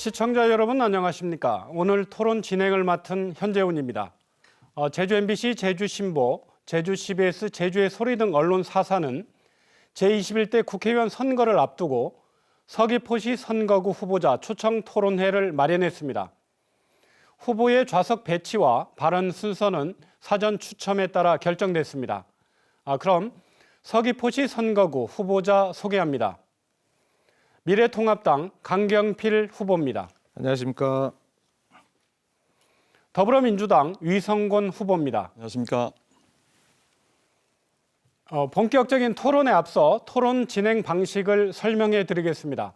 시청자 여러분 안녕하십니까? 오늘 토론 진행을 맡은 현재훈입니다. 제주 MBC, 제주 신보, 제주 CBS, 제주의 소리 등 언론 4사는 제21대 국회의원 선거를 앞두고 서귀포시 선거구 후보자 초청 토론회를 마련했습니다. 후보의 좌석 배치와 발언 순서는 사전 추첨에 따라 결정됐습니다. 그럼 서귀포시 선거구 후보자 소개합니다. 미래통합당 강경필 후보입니다. 안녕하십니까. 더불어민주당 위성곤 후보입니다. 안녕하십니까. 본격적인 토론에 앞서 토론 진행 방식을 설명해 드리겠습니다.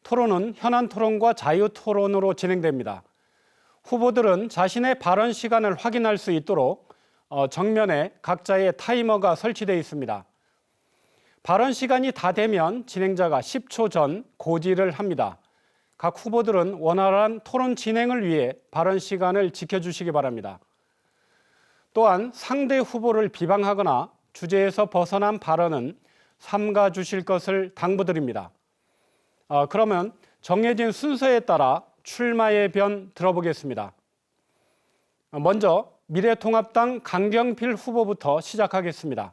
토론은 현안 토론과 자유 토론으로 진행됩니다. 후보들은 자신의 발언 시간을 확인할 수 있도록 정면에 각자의 타이머가 설치되어 있습니다. 발언 시간이 다 되면 진행자가 10초 전 고지를 합니다. 각 후보들은 원활한 토론 진행을 위해 발언 시간을 지켜주시기 바랍니다. 또한 상대 후보를 비방하거나 주제에서 벗어난 발언은 삼가 주실 것을 당부드립니다. 그러면 정해진 순서에 따라 출마의 변 들어보겠습니다. 먼저 미래통합당 강경필 후보부터 시작하겠습니다.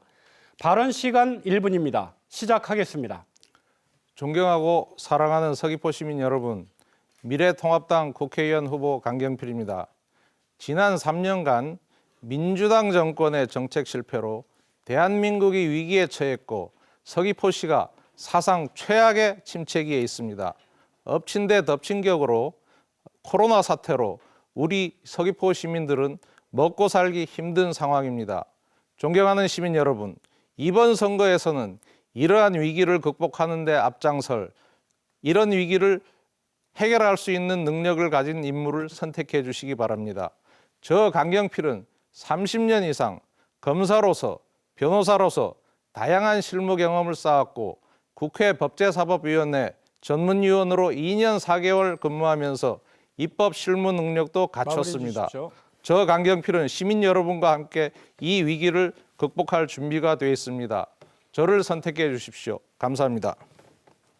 발언 시간 1분입니다. 시작하겠습니다. 존경하고 사랑하는 서귀포 시민 여러분, 미래통합당 국회의원 후보 강경필입니다. 지난 3년간 민주당 정권의 정책 실패로 대한민국이 위기에 처했고 서귀포시가 사상 최악의 침체기에 있습니다. 엎친 데 덮친 격으로 코로나 사태로 우리 서귀포 시민들은 먹고 살기 힘든 상황입니다. 존경하는 시민 여러분, 이번 선거에서는 이러한 위기를 극복하는 데 앞장설, 이런 위기를 해결할 수 있는 능력을 가진 인물을 선택해 주시기 바랍니다. 저 강경필은 30년 이상 검사로서, 변호사로서 다양한 실무 경험을 쌓았고 국회 법제사법위원회 전문위원으로 2년 4개월 근무하면서 입법 실무 능력도 갖췄습니다. 저 강경필은 시민 여러분과 함께 이 위기를 극복할 준비가 되어 있습니다. 저를 선택해 주십시오. 감사합니다.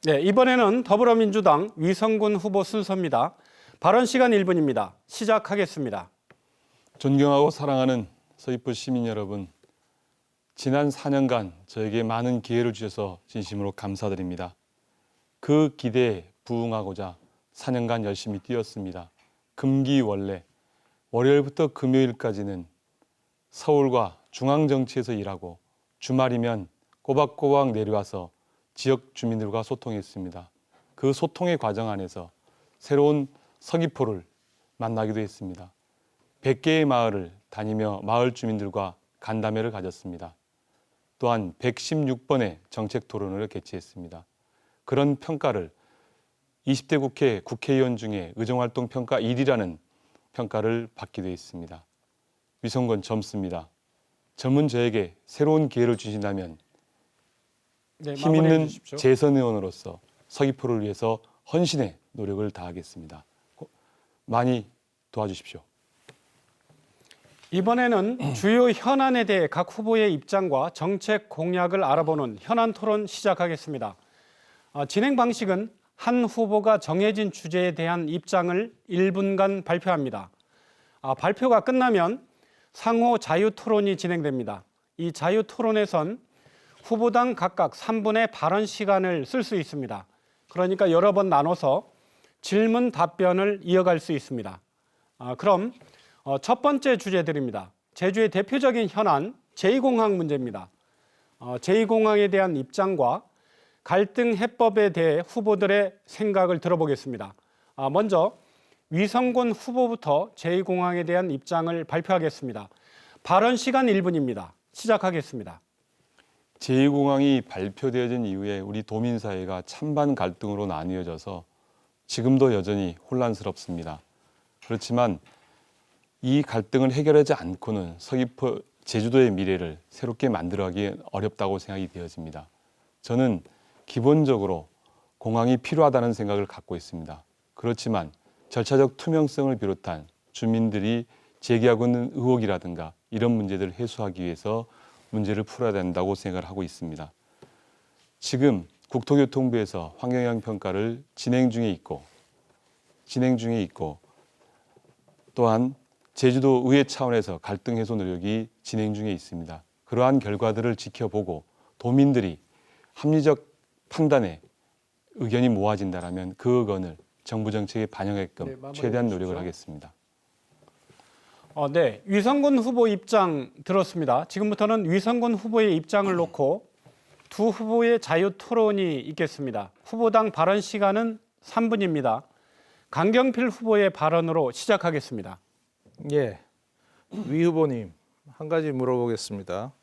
네, 이번에는 더불어민주당 위성곤 후보 순서입니다. 발언 시간 1분입니다. 시작하겠습니다. 존경하고 사랑하는 서귀포 시민 여러분, 지난 4년간 저에게 많은 기회를 주셔서 진심으로 감사드립니다. 그 기대에 부응하고자 4년간 열심히 뛰었습니다. 금기원래, 월요일부터 금요일까지는 서울과 중앙정치에서 일하고 주말이면 꼬박꼬박 내려와서 지역 주민들과 소통했습니다. 그 소통의 과정 안에서 새로운 서귀포를 만나기도 했습니다. 100개의 마을을 다니며 마을 주민들과 간담회를 가졌습니다. 또한 116번의 정책 토론을 개최했습니다. 그런 평가를 20대 국회 국회의원 중에 의정활동 평가 1위라는 평가를 받기도 했습니다. 위성곤 젊습니다. 젊은 저에게 새로운 기회를 주신다면 힘 있는 재선 의원으로서 서귀포를 위해서 헌신의 노력을 다하겠습니다. 많이 도와주십시오. 이번에는 주요 현안에 대해 각 후보의 입장과 정책 공약을 알아보는 현안 토론 시작하겠습니다. 진행 방식은 한 후보가 정해진 주제에 대한 입장을 1분간 발표합니다. 발표가 끝나면 상호 자유 토론이 진행됩니다. 이 자유 토론에선 후보당 각각 3분의 발언 시간을 쓸 수 있습니다. 그러니까 여러 번 나눠서 질문 답변을 이어갈 수 있습니다. 그럼 첫 번째 주제 드립니다. 제주의 대표적인 현안 제2공항 문제입니다. 제2공항에 대한 입장과 갈등 해법에 대해 후보들의 생각을 들어보겠습니다. 먼저 위성곤 후보부터 제2공항에 대한 입장을 발표하겠습니다. 발언 시간 1분입니다. 시작하겠습니다. 제2공항이 발표되어진 이후에 우리 도민사회가 찬반 갈등으로 나뉘어져서 지금도 여전히 혼란스럽습니다. 그렇지만 이 갈등을 해결하지 않고는 서귀포, 제주도의 미래를 새롭게 만들어가기 어렵다고 생각이 되어집니다. 저는 기본적으로 공항이 필요하다는 생각을 갖고 있습니다. 그렇지만 절차적 투명성을 비롯한 주민들이 제기하고 있는 의혹이라든가 이런 문제들을 해소하기 위해서 문제를 풀어야 된다고 생각을 하고 있습니다. 지금 국토교통부에서 환경영향 평가를 진행 중에 있고 진행 중에 있고 또한 제주도 의회 차원에서 갈등 해소 노력이 진행 중에 있습니다. 그러한 결과들을 지켜보고 도민들이 합리적 판단에 의견이 모아진다면 그 의견을 정부 정책에 반영하게끔 마무리해 최대한 노력을 주십시오. 하겠습니다. 네, 위성군 후보 입장 들었습니다. 지금부터는 위성군 후보의 입장을 놓고 두 후보의 자유 토론이 있겠습니다. 후보당 발언 시간은 3분입니다. 강경필 후보의 발언으로 시작하겠습니다. 예, 위 후보님 한 가지 물어보겠습니다.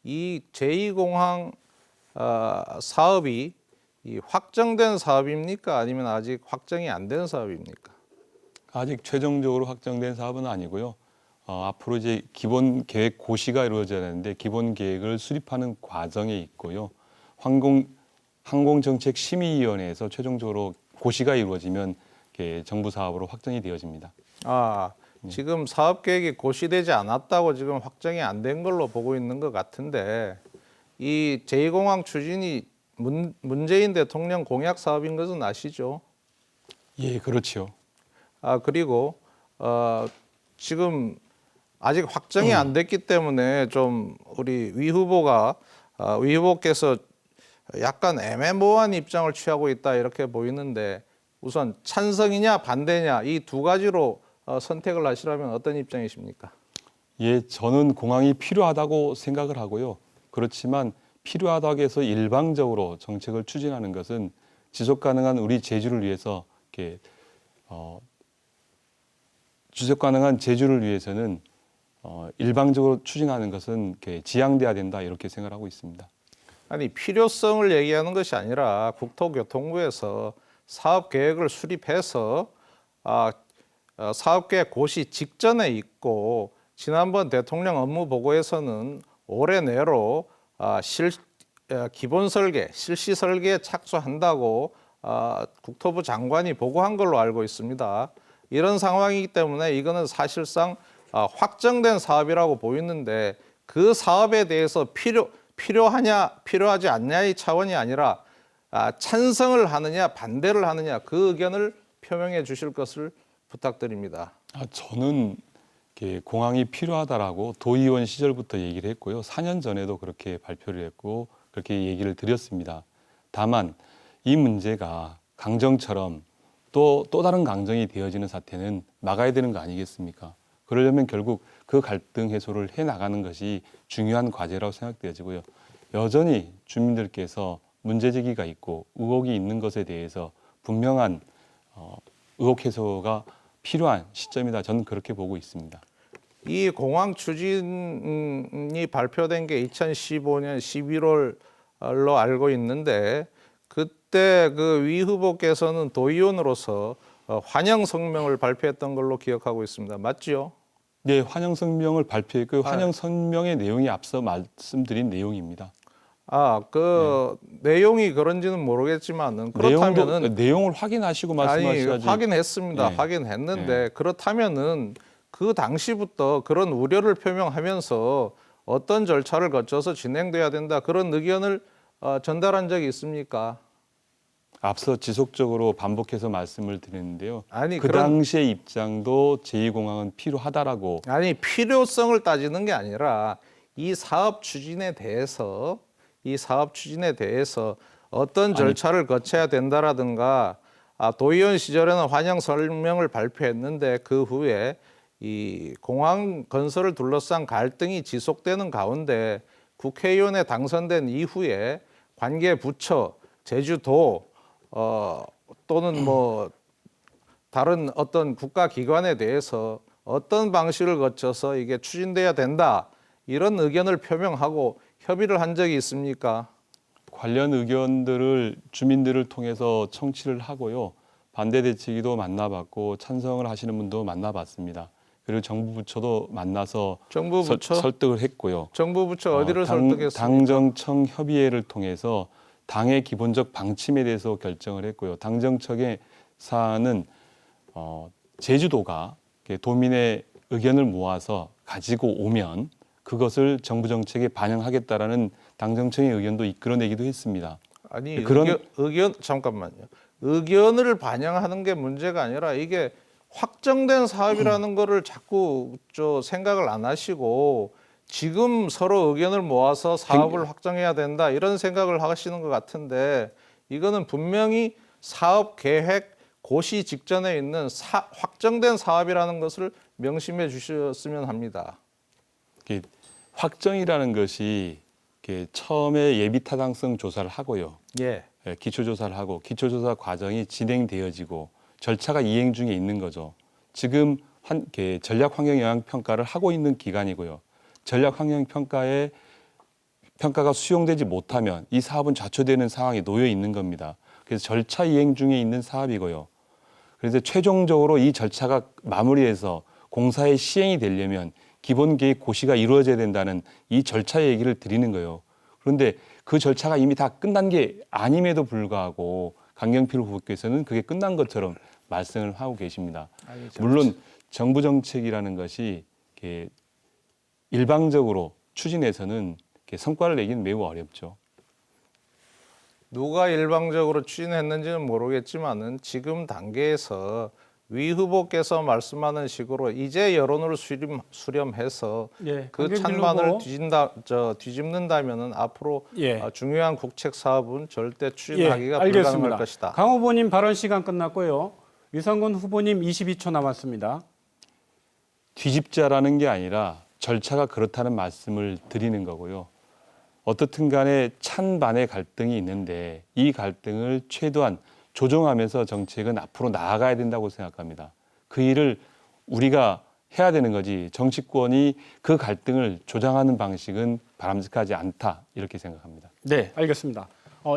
이 제2공항 사업이 이 확정된 사업입니까? 아니면 아직 확정이 안 된 사업입니까? 아직 최종적으로 확정된 사업은 아니고요. 앞으로 이제 기본 계획 고시가 이루어져야 되는데 기본 계획을 수립하는 과정에 있고요. 항공정책심의위원회에서 최종적으로 고시가 이루어지면 정부 사업으로 확정이 되어집니다. 지금 사업 계획이 고시되지 않았다고 지금 확정이 안 된 걸로 보고 있는 것 같은데 이 제2공항 추진이 문재인 대통령 공약 사업인 것은 아시죠? 예, 그렇죠. 그리고 지금 아직 확정이 안 됐기 때문에 좀 우리 위 후보께서 약간 애매모호한 입장을 취하고 있다 이렇게 보이는데 우선 찬성이냐 반대냐 이 두 가지로 선택을 하시라면 어떤 입장이십니까? 예, 저는 공항이 필요하다고 생각을 하고요. 그렇지만 필요하다고 해서 일방적으로 정책을 추진하는 것은 지속 가능한 우리 제주를 위해서 지속 가능한 제주를 위해서는 일방적으로 추진하는 것은 지양돼야 된다 이렇게 생각하고 있습니다. 아니 필요성을 얘기하는 것이 아니라 국토교통부에서 사업 계획을 수립해서 사업 계획 고시 직전에 있고 지난번 대통령 업무 보고에서는 올해 내로 기본 설계, 실시 설계에 착수한다고 국토부 장관이 보고한 걸로 알고 있습니다. 이런 상황이기 때문에 이거는 사실상 확정된 사업이라고 보이는데 그 사업에 대해서 필요하냐 필요하지 않냐의 차원이 아니라 찬성을 하느냐 반대를 하느냐 그 의견을 표명해 주실 것을 부탁드립니다. 저는 공항이 필요하다라고 도의원 시절부터 얘기를 했고요. 4년 전에도 그렇게 발표를 했고 그렇게 얘기를 드렸습니다. 다만 이 문제가 강정처럼 또 다른 강정이 되어지는 사태는 막아야 되는 거 아니겠습니까? 그러려면 결국 그 갈등 해소를 해나가는 것이 중요한 과제라고 생각되어지고요. 여전히 주민들께서 문제 제기가 있고 의혹이 있는 것에 대해서 분명한 의혹 해소가 필요한 시점이다. 저는 그렇게 보고 있습니다. 이 공항 추진이 발표된 게 2015년 11월로 알고 있는데 그때 그 위 후보께서는 도의원으로서 환영 성명을 발표했던 걸로 기억하고 있습니다. 맞지요? 네, 환영 성명을 발표했고 환영 성명의 내용이 앞서 말씀드린 내용입니다. 내용이 그런지는 모르겠지만은 그렇다면은 내용을 확인하시고 말씀하셔야지. 확인했습니다. 네. 확인했는데 그렇다면은 그 당시부터 그런 우려를 표명하면서 어떤 절차를 거쳐서 진행돼야 된다 그런 의견을 전달한 적이 있습니까? 앞서 지속적으로 반복해서 말씀을 드렸는데요. 아니, 그 그런- 당시의 입장도 제2공항은 필요하다라고. 아니 필요성을 따지는 게 아니라 이 사업 추진에 대해서 어떤 절차를 거쳐야 된다라든가 도의원 시절에는 환영 설명을 발표했는데 그 후에 이 공항 건설을 둘러싼 갈등이 지속되는 가운데 국회의원에 당선된 이후에 관계 부처, 제주도 또는 뭐 다른 어떤 국가기관에 대해서 어떤 방식을 거쳐서 이게 추진돼야 된다 이런 의견을 표명하고 협의를 한 적이 있습니까? 관련 의견들을 주민들을 통해서 청취를 하고요. 반대 대책위도 만나봤고 찬성을 하시는 분도 만나봤습니다. 그리고 정부 부처도 만나서 정부 부처? 설득을 했고요. 정부 부처 어디를 설득했습니까? 당정청 협의회를 통해서 당의 기본적 방침에 대해서 결정을 했고요. 당정청의 사안은 제주도가 도민의 의견을 모아서 가지고 오면 그것을 정부 정책에 반영하겠다라는 당정청의 의견도 이끌어내기도 했습니다. 아니 그런 의견 잠깐만요. 의견을 반영하는 게 문제가 아니라 이게 확정된 사업이라는 거를 자꾸 생각을 안 하시고 지금 서로 의견을 모아서 사업을 확정해야 된다 이런 생각을 하시는 것 같은데 이거는 분명히 사업 계획 고시 직전에 있는 확정된 사업이라는 것을 명심해 주셨으면 합니다. 이렇게 확정이라는 것이 이렇게 처음에 예비 타당성 조사를 하고요. 예. 예, 기초조사를 하고 기초조사 과정이 진행되어지고 절차가 이행 중에 있는 거죠. 지금 전략 환경 영향 평가를 하고 있는 기간이고요. 전략 환경 평가가 수용되지 못하면 이 사업은 좌초되는 상황에 놓여 있는 겁니다. 그래서 절차 이행 중에 있는 사업이고요. 그래서 최종적으로 이 절차가 마무리해서 공사의 시행이 되려면 기본 계획 고시가 이루어져야 된다는 이 절차 얘기를 드리는 거예요. 그런데 그 절차가 이미 다 끝난 게 아님에도 불구하고 강경필 후보께서는 그게 끝난 것처럼 말씀을 하고 계십니다. 물론 정부 정책이라는 것이 이렇게 일방적으로 추진해서는 이렇게 성과를 내기는 매우 어렵죠. 누가 일방적으로 추진했는지는 모르겠지만은 지금 단계에서 위 후보께서 말씀하는 식으로 이제 여론을 수렴해서 예, 그 강경필 찬반을 후보. 뒤집는다면은 앞으로 예. 중요한 국책 사업은 절대 예, 추진하기가 알겠습니다. 불가능할 것이다. 강 후보님 발언 시간 끝났고요. 위성군 후보님 22초 남았습니다. 뒤집자라는 게 아니라 절차가 그렇다는 말씀을 드리는 거고요. 어떻든 간에 찬반의 갈등이 있는데 이 갈등을 최대한 조정하면서 정책은 앞으로 나아가야 된다고 생각합니다. 그 일을 우리가 해야 되는 거지 정치권이 그 갈등을 조장하는 방식은 바람직하지 않다 이렇게 생각합니다. 네, 알겠습니다.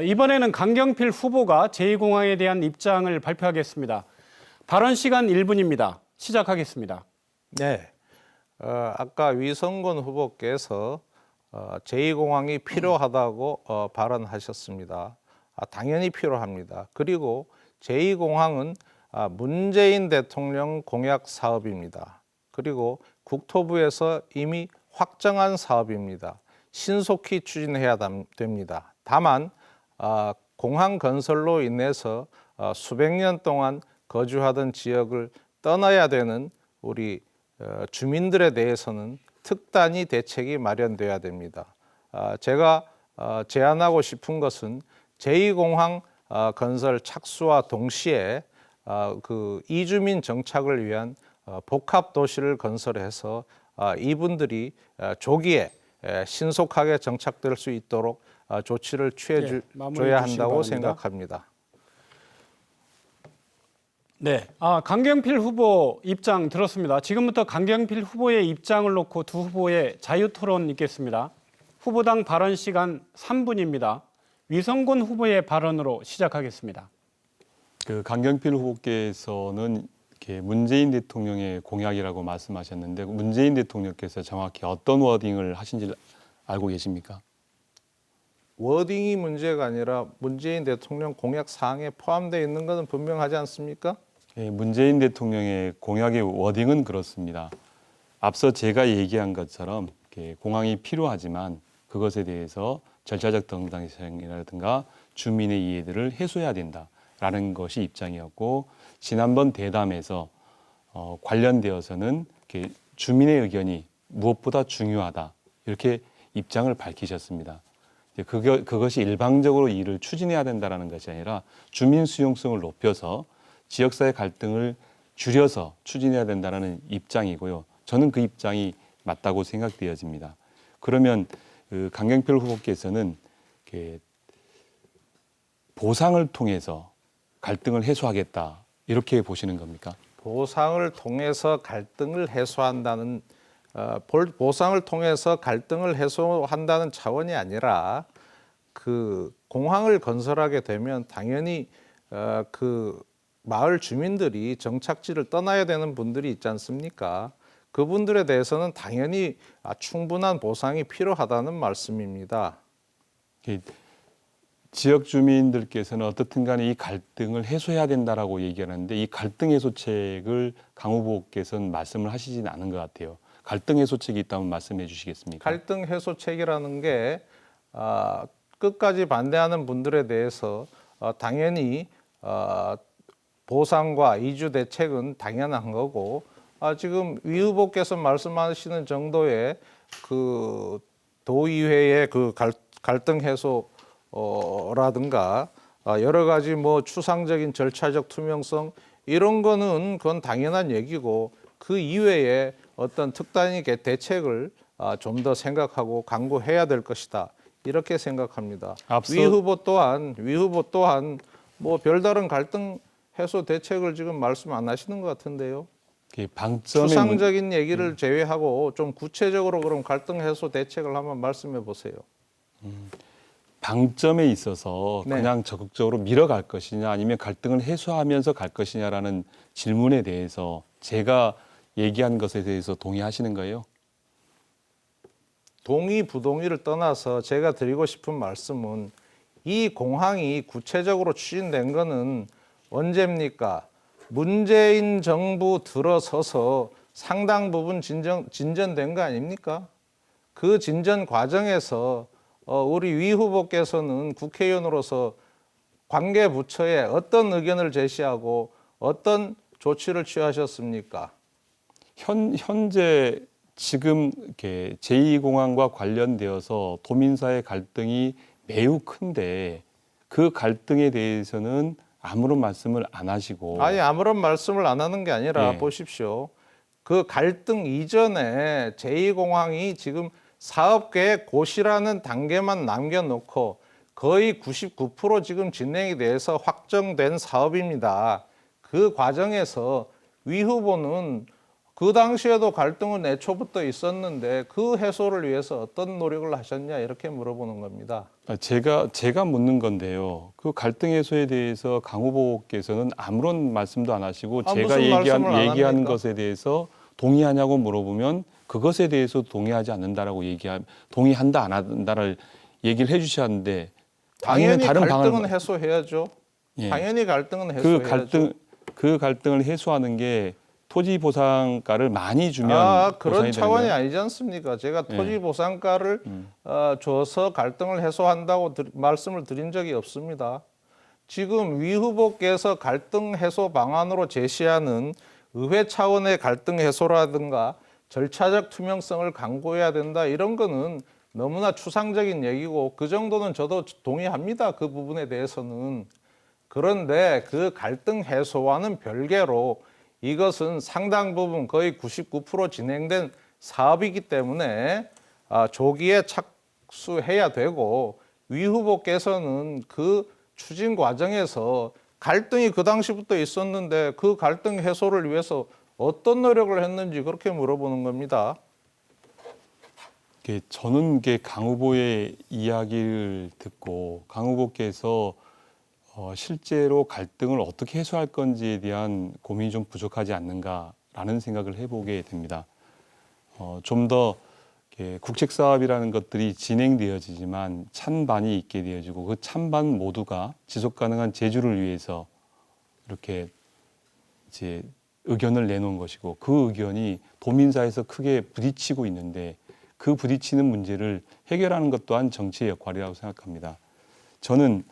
이번에는 강경필 후보가 제2공항에 대한 입장을 발표하겠습니다. 발언 시간 1분입니다. 시작하겠습니다. 네. 아까 위성군 후보께서 제2공항이 필요하다고 발언하셨습니다. 당연히 필요합니다. 그리고 제2공항은 문재인 대통령 공약 사업입니다. 그리고 국토부에서 이미 확정한 사업입니다. 신속히 추진해야 됩니다. 다만 공항 건설로 인해서 수백 년 동안 거주하던 지역을 떠나야 되는 우리 주민들에 대해서는 특단의 대책이 마련돼야 됩니다. 제가 제안하고 싶은 것은 제2공항 건설 착수와 동시에 그 이주민 정착을 위한 복합 도시를 건설해서 이분들이 조기에 신속하게 정착될 수 있도록 조치를 마무리해 취해줘야 주시기 한다고 바랍니다. 생각합니다. 네, 강경필 후보 입장 들었습니다. 지금부터 강경필 후보의 입장을 놓고 두 후보의 자유토론 있겠습니다. 후보당 발언 시간 3분입니다. 위성군 후보의 발언으로 시작하겠습니다. 그 강경필 후보께서는 이렇게 문재인 대통령의 공약이라고 말씀하셨는데 문재인 대통령께서 정확히 어떤 워딩을 하신지 알고 계십니까? 워딩이 문제가 아니라 문재인 대통령 공약 사항에 포함되어 있는 것은 분명하지 않습니까? 예, 문재인 대통령의 공약의 워딩은 그렇습니다. 앞서 제가 얘기한 것처럼 이렇게 공항이 필요하지만 그것에 대해서 절차적 정당성이라든가 주민의 이해들을 해소해야 된다라는 것이 입장이었고 지난번 대담에서 관련되어서는 이렇게 주민의 의견이 무엇보다 중요하다 이렇게 입장을 밝히셨습니다. 그것이 일방적으로 일을 추진해야 된다는 것이 아니라 주민 수용성을 높여서 지역사회 갈등을 줄여서 추진해야 된다는 입장이고요. 저는 그 입장이 맞다고 생각되어집니다. 그러면 그 강경필 후보께서는 이렇게 보상을 통해서 갈등을 해소하겠다 이렇게 보시는 겁니까? 보상을 통해서 갈등을 해소한다는 보상을 통해서 갈등을 해소한다는 차원이 아니라 그 공항을 건설하게 되면 당연히 그 마을 주민들이 정착지를 떠나야 되는 분들이 있지 않습니까? 그분들에 대해서는 당연히 충분한 보상이 필요하다는 말씀입니다. 지역 주민들께서는 어떻든 간에 이 갈등을 해소해야 된다라고 얘기하는데 이 갈등 해소책을 강 후보께서는 말씀을 하시지는 않은 것 같아요. 갈등 해소책이 있다면 말씀해 주시겠습니까? 갈등 해소책이라는 게 끝까지 반대하는 분들에 대해서 당연히 보상과 이주 대책은 당연한 거고, 지금 위 후보께서 말씀하시는 정도의 그 도의회의 그 갈등 해소라든가 여러 가지 뭐 추상적인 절차적 투명성 이런 거는 그건 당연한 얘기고, 그 이외에 어떤 특단의 대책을 좀 더 생각하고 강구해야 될 것이다, 이렇게 생각합니다. 앞서- 위 후보 또한 뭐 별다른 갈등 해소 대책을 지금 말씀 안 하시는 것 같은데요. 방점의 추상적인 얘기를 제외하고 좀 구체적으로 그럼 갈등 해소 대책을 한번 말씀해 보세요. 방점에 있어서 네. 그냥 적극적으로 밀어갈 것이냐 아니면 갈등을 해소하면서 갈 것이냐라는 질문에 대해서 제가 얘기한 것에 대해서 동의하시는 거예요? 동의 부동의를 떠나서 제가 드리고 싶은 말씀은, 이 공항이 구체적으로 추진된 거는 언제입니까? 문재인 정부 들어서서 상당 부분 진전된 거 아닙니까? 그 진전 과정에서 우리 위 후보께서는 국회의원으로서 관계 부처에 어떤 의견을 제시하고 어떤 조치를 취하셨습니까? 현재 지금 이렇게 제2공항과 관련되어서 도민사의 갈등이 매우 큰데 그 갈등에 대해서는 아무런 말씀을 안 하시고 아니, 아무런 말씀을 안 하는 게 아니라 예. 보십시오. 그 갈등 이전에 제2공항이 지금 사업계획 고시라는 단계만 남겨놓고 거의 99% 지금 진행이 돼서 확정된 사업입니다. 그 과정에서 위 후보는 그 당시에도 갈등은 애초부터 있었는데 그 해소를 위해서 어떤 노력을 하셨냐, 이렇게 물어보는 겁니다. 제가 묻는 건데요. 그 갈등 해소에 대해서 강 후보께서는 아무런 말씀도 안 하시고 제가 무슨 말씀을 안 얘기한 합니까? 것에 대해서 동의하냐고 물어보면 그것에 대해서 동의하지 않는다라고 동의한다 안 한다를 얘기를 해주셨는데 아니면 당연히 다른 갈등은 방안을 해소해야죠. 예. 당연히 갈등은 해소해야죠. 그 갈등을 해소하는 게 토지 보상가를 많이 주면 그런 보상이 되는 차원이 거예요? 아니지 않습니까? 제가 예. 토지 보상가를 줘서 갈등을 해소한다고 말씀을 드린 적이 없습니다. 지금 위 후보께서 갈등 해소 방안으로 제시하는 의회 차원의 갈등 해소라든가 절차적 투명성을 강구해야 된다, 이런 거는 너무나 추상적인 얘기고, 그 정도는 저도 동의합니다. 그 부분에 대해서는. 그런데 그 갈등 해소와는 별개로 이것은 상당 부분 거의 99% 진행된 사업이기 때문에 조기에 착수해야 되고, 위 후보께서는 그 추진 과정에서 갈등이 그 당시부터 있었는데 그 갈등 해소를 위해서 어떤 노력을 했는지 그렇게 물어보는 겁니다. 저는 강 후보의 이야기를 듣고 강 후보께서 실제로 갈등을 어떻게 해소할 건지에 대한 고민이 좀 부족하지 않는가라는 생각을 해보게 됩니다. 좀 더 국책 사업이라는 것들이 진행되어지지만 찬반이 있게 되어지고 그 찬반 모두가 지속 가능한 제주를 위해서 이렇게 이제 의견을 내놓은 것이고, 그 의견이 도민사에서 크게 부딪히고 있는데 그 부딪히는 문제를 해결하는 것 또한 정치의 역할이라고 생각합니다. 저는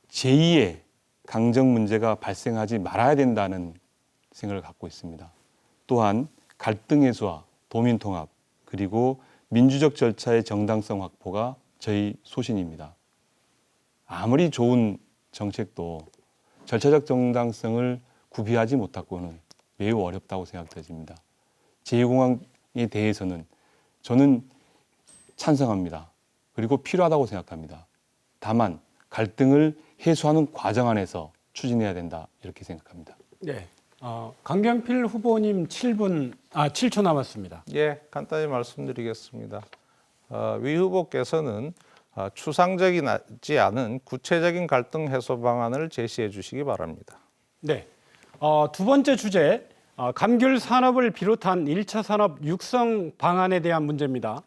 제2의 강정 문제가 발생하지 말아야 된다는 생각을 갖고 있습니다. 또한 갈등 해소와 도민 통합 그리고 민주적 절차의 정당성 확보가 저희 소신입니다. 아무리 좋은 정책도 절차적 정당성을 구비하지 못하고는 매우 어렵다고 생각됩니다. 제2공항에 대해서는 저는 찬성합니다. 그리고 필요하다고 생각합니다. 다만 갈등을 해소하는 과정 안에서 추진해야 된다, 이렇게 생각합니다. 네. 강경필 후보님 7초 남았습니다. 예, 간단히 말씀드리겠습니다. 위 후보께서는 추상적이지 않은 구체적인 갈등 해소 방안을 제시해 주시기 바랍니다. 네. 두 번째 주제, 감귤 산업을 비롯한 1차 산업 육성 방안에 대한 문제입니다.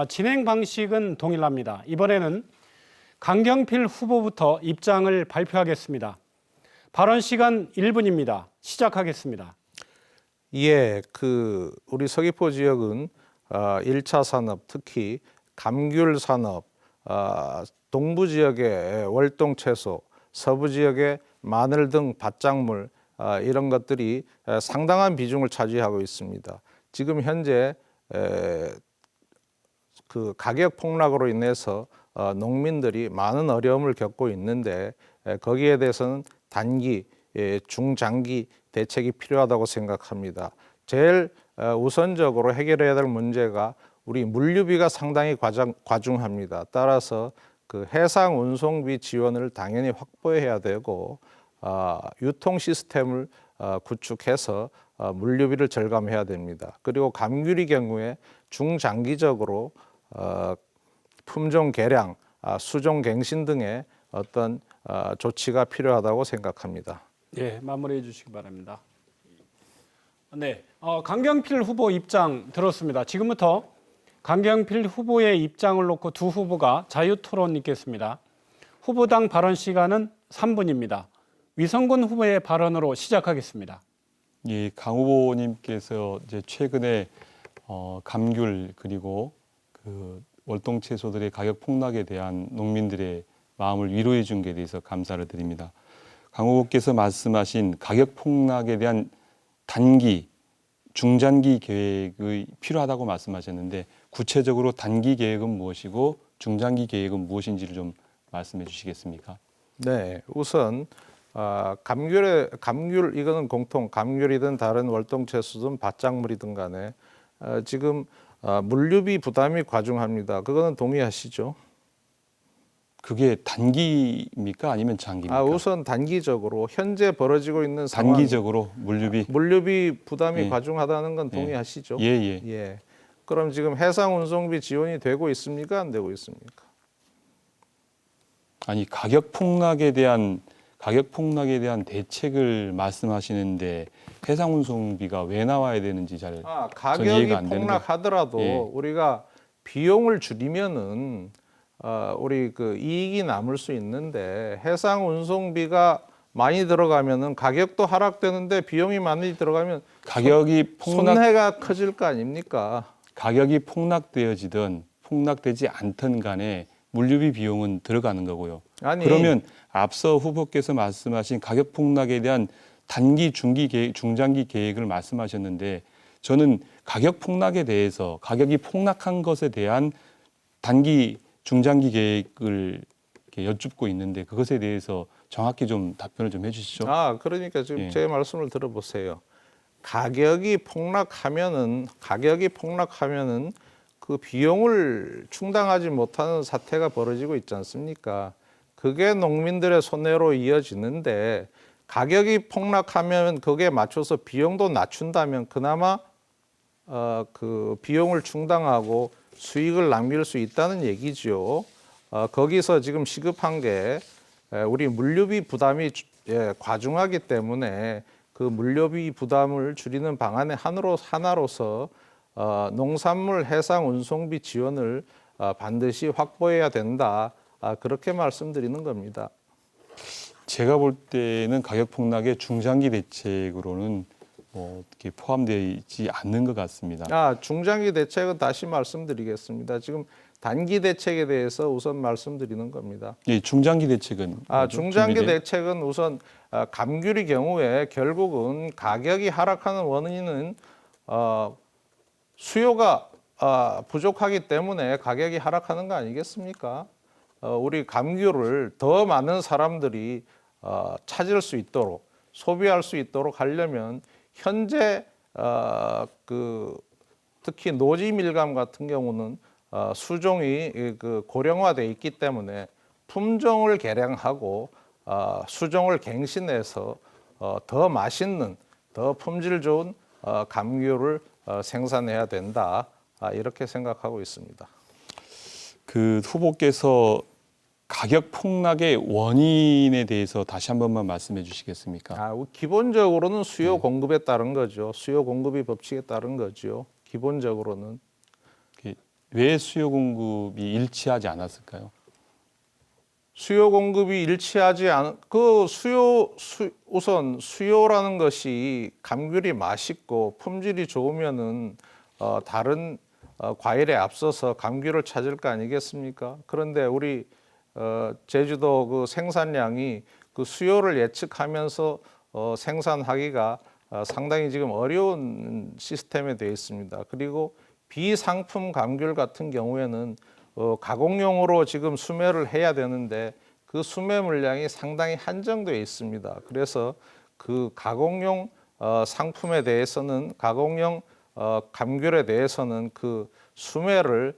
진행 방식은 동일합니다. 이번에는 강경필 후보부터 입장을 발표하겠습니다. 발언 시간 1분입니다. 시작하겠습니다. 예, 우리 서귀포 지역은 1차 산업, 특히 감귤 산업, 동부 지역의 월동 채소, 서부 지역의 마늘 등 밭작물 이런 것들이 상당한 비중을 차지하고 있습니다. 지금 현재 그 가격 폭락으로 인해서 농민들이 많은 어려움을 겪고 있는데 거기에 대해서는 단기, 중장기 대책이 필요하다고 생각합니다. 제일 우선적으로 해결해야 될 문제가 우리 물류비가 상당히 과중합니다. 따라서 그 해상 운송비 지원을 당연히 확보해야 되고 유통 시스템을 구축해서 물류비를 절감해야 됩니다. 그리고 감귤의 경우에 중장기적으로 품종 개량, 수종 갱신 등의 어떤 조치가 필요하다고 생각합니다. 예, 마무리해 주시기 바랍니다. 네, 강경필 후보 입장 들었습니다. 지금부터 강경필 후보의 입장을 놓고 두 후보가 자유토론 있겠습니다. 후보당 발언 시간은 3분입니다. 위성군 후보의 발언으로 시작하겠습니다. 이 강 후보님께서 이제 최근에 감귤 그리고 그 월동 채소들의 가격 폭락에 대한 농민들의 마음을 위로해 준 게 대해서 감사를 드립니다. 강 후보께서 말씀하신 가격 폭락에 대한 단기, 중장기 계획이 필요하다고 말씀하셨는데 구체적으로 단기 계획은 무엇이고 중장기 계획은 무엇인지를 좀 말씀해 주시겠습니까? 네, 우선 감귤 이거는 공통 감귤이든 다른 월동 채소든 밭작물이든 간에 지금 물류비 부담이 과중합니다. 그거는 동의하시죠? 그게 단기입니까 아니면 장기입니까? 우선 단기적으로 현재 벌어지고 있는 상황, 단기적으로 물류비 부담이 예. 과중하다는 건 동의하시죠? 예. 예. 그럼 지금 해상 운송비 지원이 되고 있습니까? 안 되고 있습니까? 아니 가격 폭락에 대한 대책을 말씀하시는데 해상 운송비가 왜 나와야 되는지 잘 가격이 이해가 안 되는 폭락하더라도 예. 우리가 비용을 줄이면은 우리 그 이익이 남을 수 있는데 해상 운송비가 많이 들어가면은 가격도 하락되는데 비용이 많이 들어가면 손해가 커질 거 아닙니까? 가격이 폭락되어지든 폭락되지 않든 간에 물류비 비용은 들어가는 거고요. 그러면 앞서 후보께서 말씀하신 가격 폭락에 대한 단기, 중기 계획, 중장기 계획을 말씀하셨는데 저는 가격 폭락에 대해서 가격이 폭락한 것에 대한 단기, 중장기 계획을 이렇게 여쭙고 있는데 그것에 대해서 정확히 좀 답변을 좀 해주시죠. 그러니까 지금 예. 제 말씀을 들어보세요. 가격이 폭락하면은 그 비용을 충당하지 못하는 사태가 벌어지고 있지 않습니까? 그게 농민들의 손해로 이어지는데 가격이 폭락하면 거기에 맞춰서 비용도 낮춘다면 그나마 그 비용을 충당하고 수익을 남길 수 있다는 얘기죠. 거기서 지금 시급한 게 우리 물류비 부담이 과중하기 때문에 그 물류비 부담을 줄이는 방안의 하나로서 농산물 해상 운송비 지원을 반드시 확보해야 된다. 그렇게 말씀드리는 겁니다. 제가 볼 때는 가격 폭락의 중장기 대책으로는 어떻게 포함되어 있지 않는 것 같습니다. 중장기 대책은 다시 말씀드리겠습니다. 지금 단기 대책에 대해서 우선 말씀드리는 겁니다. 예, 중장기 대책은 중장기 대책은 우선 감귤의 경우에 결국은 가격이 하락하는 원인은 수요가 부족하기 때문에 가격이 하락하는 거 아니겠습니까? 우리 감귤을 더 많은 사람들이 찾을 수 있도록 소비할 수 있도록 하려면 현재 특히 노지 밀감 같은 경우는 수종이 고령화돼 있기 때문에 품종을 개량하고 수종을 갱신해서 더 맛있는, 더 품질 좋은 감귤을 생산해야 된다. 이렇게 생각하고 있습니다. 그 후보께서 가격 폭락의 원인에 대해서 다시 한 번만 말씀해 주시겠습니까? 기본적으로는 수요 공급에 따른 거죠. 수요 공급이 법칙에 따른 거죠. 기본적으로는. 왜 수요 공급이 일치하지 않았을까요? 수요 공급이 일치하지 않은 우선 수요라는 것이 감귤이 맛있고 품질이 좋으면은 다른 과일에 앞서서 감귤을 찾을 거 아니겠습니까? 그런데 우리 제주도 그 생산량이 그 수요를 예측하면서 생산하기가 상당히 지금 어려운 시스템에 되어 있습니다. 그리고 비상품 감귤 같은 경우에는 가공용으로 지금 수매를 해야 되는데 그 수매 물량이 상당히 한정되어 있습니다. 그래서 그 가공용 상품에 대해서는 가공용 감귤에 대해서는 그 수매를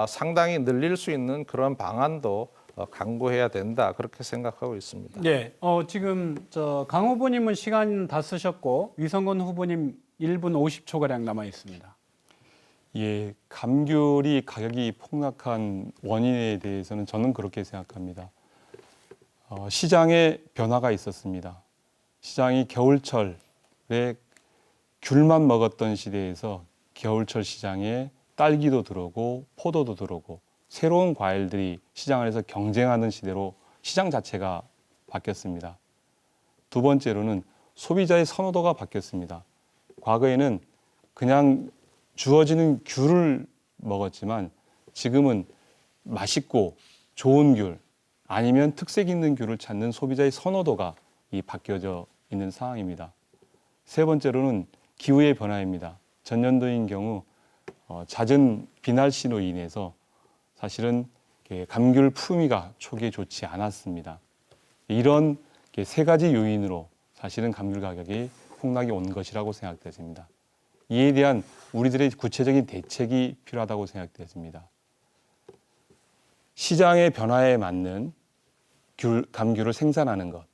상당히 늘릴 수 있는 그런 방안도 강구해야 된다 그렇게 생각하고 있습니다. 네, 지금 강 후보님은 시간 다 쓰셨고 위성건 후보님 1분 50초 가량 남아 있습니다. 예, 감귤이 가격이 폭락한 원인에 대해서는 저는 그렇게 생각합니다. 시장에 변화가 있었습니다. 시장이 겨울철에 귤만 먹었던 시대에서 겨울철 시장에 딸기도 들어오고 포도도 들어오고 새로운 과일들이 시장 안에서 경쟁하는 시대로 시장 자체가 바뀌었습니다. 두 번째로는 소비자의 선호도가 바뀌었습니다. 과거에는 그냥 주어지는 귤을 먹었지만 지금은 맛있고 좋은 귤 아니면 특색 있는 귤을 찾는 소비자의 선호도가 바뀌어져 있는 상황입니다. 세 번째로는 기후의 변화입니다. 전년도인 경우 잦은 비날씨로 인해서 사실은 감귤 품위가 초기에 좋지 않았습니다. 이런 세 가지 요인으로 사실은 감귤 가격이 폭락이 온 것이라고 생각되습니다. 이에 대한 우리들의 구체적인 대책이 필요하다고 생각되었습니다. 시장의 변화에 맞는 감귤을 생산하는 것,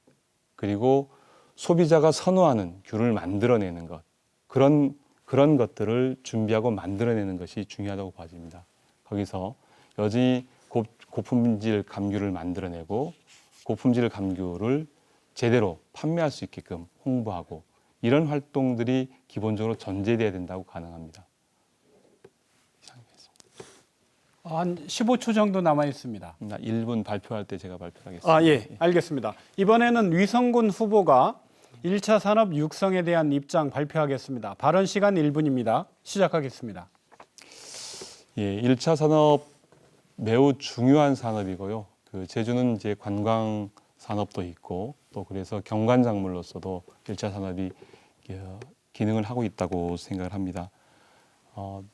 그리고 소비자가 선호하는 귤을 만들어내는 것, 그런 것들을 준비하고 만들어내는 것이 중요하다고 봐집니다. 거기서 여전히 고품질 감귤을 만들어내고 고품질 감귤을 제대로 판매할 수 있게끔 홍보하고 이런 활동들이 기본적으로 전제돼야 된다고 가능합니다. 한 15초 정도 남아 있습니다. 1분 발표할 때 제가 발표하겠습니다. 아, 예, 알겠습니다. 이번에는 위성군 후보가 1차 산업 육성에 대한 입장 발표하겠습니다. 발언 시간 1분입니다. 시작하겠습니다. 예, 1차 산업 매우 중요한 산업이고요. 제주는 이제 관광 산업도 있고 또 그래서 경관작물로서도 1차 산업이 기능을 하고 있다고 생각을 합니다.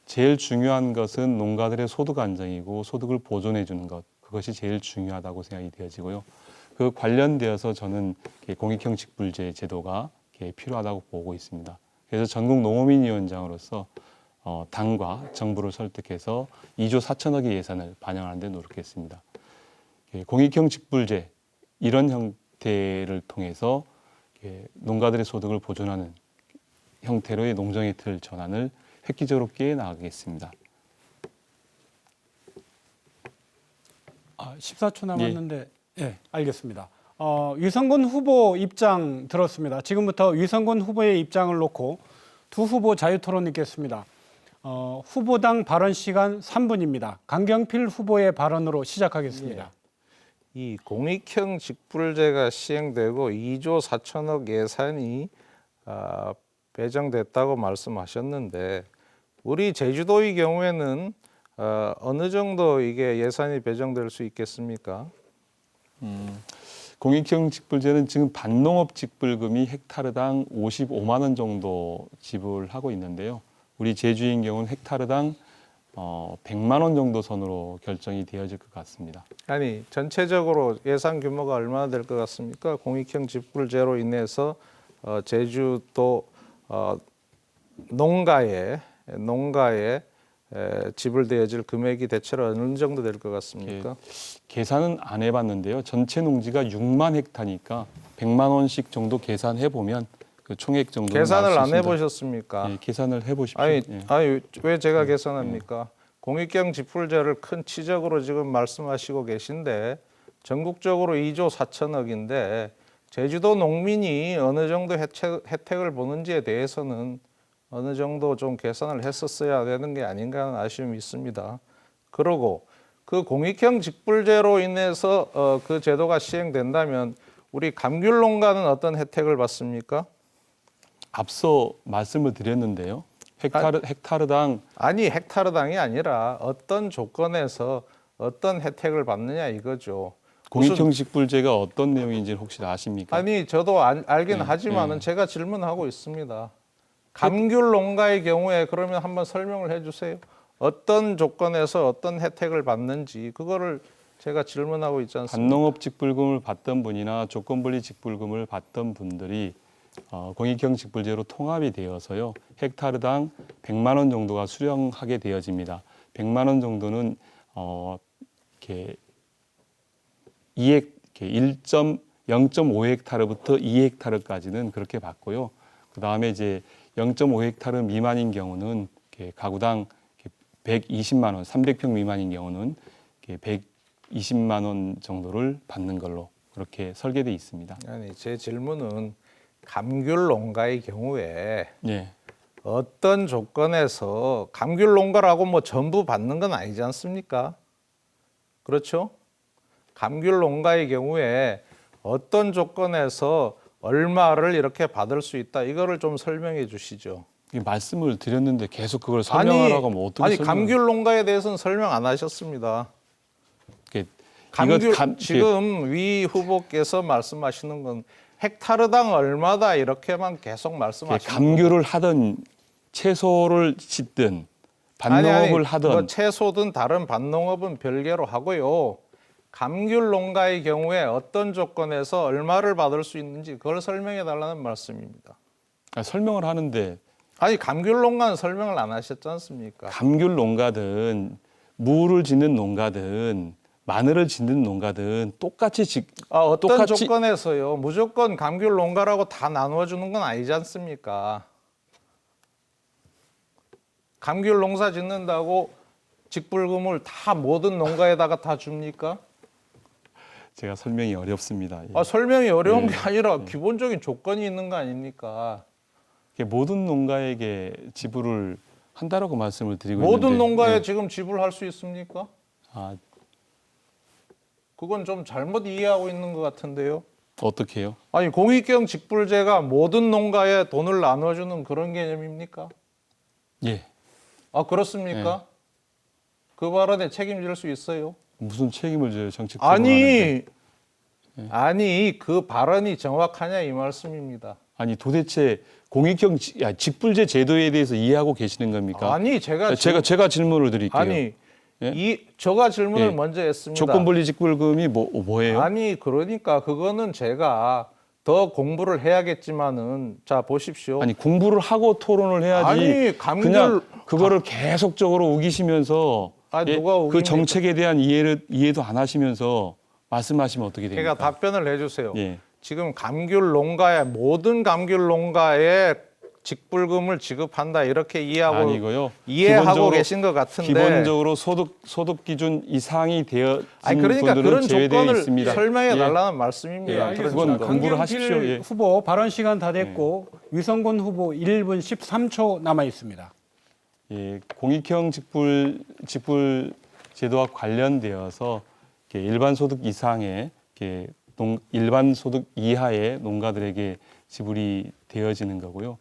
제일 중요한 것은 농가들의 소득 안정이고 소득을 보존해 주는 것, 그것이 제일 중요하다고 생각이 되어지고요. 그 관련되어서 저는 공익형 직불제 제도가 필요하다고 보고 있습니다. 그래서 전국 농어민위원장으로서 당과 정부를 설득해서 2조 4천억의 예산을 반영하는 데 노력했습니다. 공익형 직불제 이런 형태를 통해서 농가들의 소득을 보존하는 형태로의 농정의 틀 전환을 획기적으로 깨 나가겠습니다. 14초 남았는데, 예, 알겠습니다. 위성군 후보 입장 들었습니다. 지금부터 위성군 후보의 입장을 놓고 두 후보 자유토론 있겠습니다. 후보당 발언 시간 3분입니다. 강경필 후보의 발언으로 시작하겠습니다. 이 공익형 직불제가 시행되고 2조 4천억 예산이 배정됐다고 말씀하셨는데 우리 제주도의 경우에는 어느 정도 이게 예산이 배정될 수 있겠습니까? 공익형 직불제는 지금 반농업 직불금이 헥타르당 55만 원 정도 지불하고 있는데요. 우리 제주인 경우는 헥타르당 100만 원 정도 선으로 결정이 되어질 것 같습니다. 아니 전체적으로 예산 규모가 얼마나 될 것 같습니까? 공익형 직불제로 인해서 제주도 농가에 지불되어질 금액이 대체로 어느 정도 될 것 같습니까? 계산은 안 해봤는데요. 전체 농지가 6만 헥타니까 100만 원씩 정도 계산해 보면 그 총액 정도 계산을 안 해보셨습니까? 예, 계산을 해보십시오. 아니 왜 제가 계산합니까? 공익형 직불제를 큰 치적으로 지금 말씀하시고 계신데 전국적으로 2조 4천억인데 제주도 농민이 어느 정도 혜택을 보는지에 대해서는 어느 정도 좀 계산을 했었어야 되는 게 아닌가 하는 아쉬움이 있습니다. 그리고 그 공익형 직불제로 인해서 그 제도가 시행된다면 우리 감귤 농가는 어떤 혜택을 받습니까? 앞서 말씀을 드렸는데요. 헥타르당 아니 헥타르당이 아니라 어떤 조건에서 어떤 혜택을 받느냐 이거죠. 공익형 직불제가 어떤 내용인지 혹시 아십니까? 아니 저도 알긴 네, 하지만은 네. 제가 질문하고 있습니다. 감귤 농가의 경우에 그러면 한번 설명을 해주세요. 어떤 조건에서 어떤 혜택을 받는지 그거를 제가 질문하고 있지 않습니까? 반농업 직불금을 받던 분이나 조건분리 직불금을 받던 분들이 공익형 직불제로 통합이 되어서요. 헥타르당 100만 원 정도가 수령하게 되어집니다. 100만 원 정도는 이렇게 0.5헥타르부터 2헥타르까지는 그렇게 받고요. 그 다음에 이제 0.5헥타르 미만인 경우는 이렇게 가구당 120만 원, 300평 미만인 경우는 120만 원 정도를 받는 걸로 그렇게 설계돼 있습니다. 아니 제 질문은 감귤 농가의 경우에 예. 어떤 조건에서 감귤 농가라고 뭐 전부 받는 건 아니지 않습니까? 그렇죠? 감귤 농가의 경우에 어떤 조건에서 얼마를 이렇게 받을 수 있다. 이거를 좀 설명해 주시죠. 이 말씀을 드렸는데 계속 그걸 설명하라고 하면 어떻게 감귤 농가에 대해서는 설명 안 하셨습니다. 이렇게 감귤 이거 지금 위 후보께서 말씀하시는 건 헥타르당 얼마다 이렇게만 계속 말씀하시는 감귤을 하든 채소를 짓든 반농업을 하든 뭐 채소든 다른 반농업은 별개로 하고요. 감귤 농가의 경우에 어떤 조건에서 얼마를 받을 수 있는지 그걸 설명해 달라는 말씀입니다. 설명을 하는데 아니 감귤 농가는 설명을 안 하셨지 않습니까? 감귤 농가든 무를 짓는 농가든 마늘을 짓는 농가든 똑같이 어떤 똑같이- 조건에서요. 무조건 감귤 농가라고 다 나누어 주는 건 아니지 않습니까? 감귤 농사 짓는다고 직불금을 다 모든 농가에다가 다 줍니까? 제가 설명이 어렵습니다. 예. 설명이 어려운 네. 게 아니라 기본적인 조건이 있는 거 아닙니까? 모든 농가에게 지불을 한다라고 말씀을 드리고 모든 있는데 농가에 예. 지금 지불할 수 있습니까? 아, 그건 좀 잘못 이해하고 있는 것 같은데요. 어떻게 해요? 아니 공익경 직불제가 모든 농가에 돈을 나눠주는 그런 개념입니까? 예. 그렇습니까? 그 발언에 책임질 수 있어요? 무슨 책임을 져요? 정책적으로 하는데. 아니 그 발언이 정확하냐 이 말씀입니다. 아니 도대체 공익형 직불제 제도에 대해서 이해하고 계시는 겁니까? 아니 제가 질문을 드릴게요. 아니 예? 제가 질문을 예. 먼저 했습니다. 조건분리 직불금이 뭐예요? 아니 그러니까 그거는 제가 더 공부를 해야겠지만은 자 보십시오. 아니 공부를 하고 토론을 해야지. 아니, 그냥 그거를 계속적으로 우기시면서 누가 그 우깁니까? 정책에 대한 이해도 안 하시면서 말씀하시면 어떻게 됩니까? 제가 답변을 해주세요. 예. 지금 모든 감귤 농가에 직불금을 지급한다 이렇게 이해하고 아니고요. 이해하고 계신 것 같은데 기본적으로 소득 기준 이상이 되어진 그러니까 분들은 그런 제외되어 조건을 있습니다. 설명해 예. 달라는 말씀입니다. 예, 그런 그건 조건. 공부를 하십시오. 예. 후보 발언 시간 다 됐고 위성곤 후보 1분 13초 남아 있습니다. 예, 공익형 직불 제도와 관련되어서 이렇게 일반 소득 이상의 이렇게 일반 소득 이하의 농가들에게 지불이 되어지는 거고요.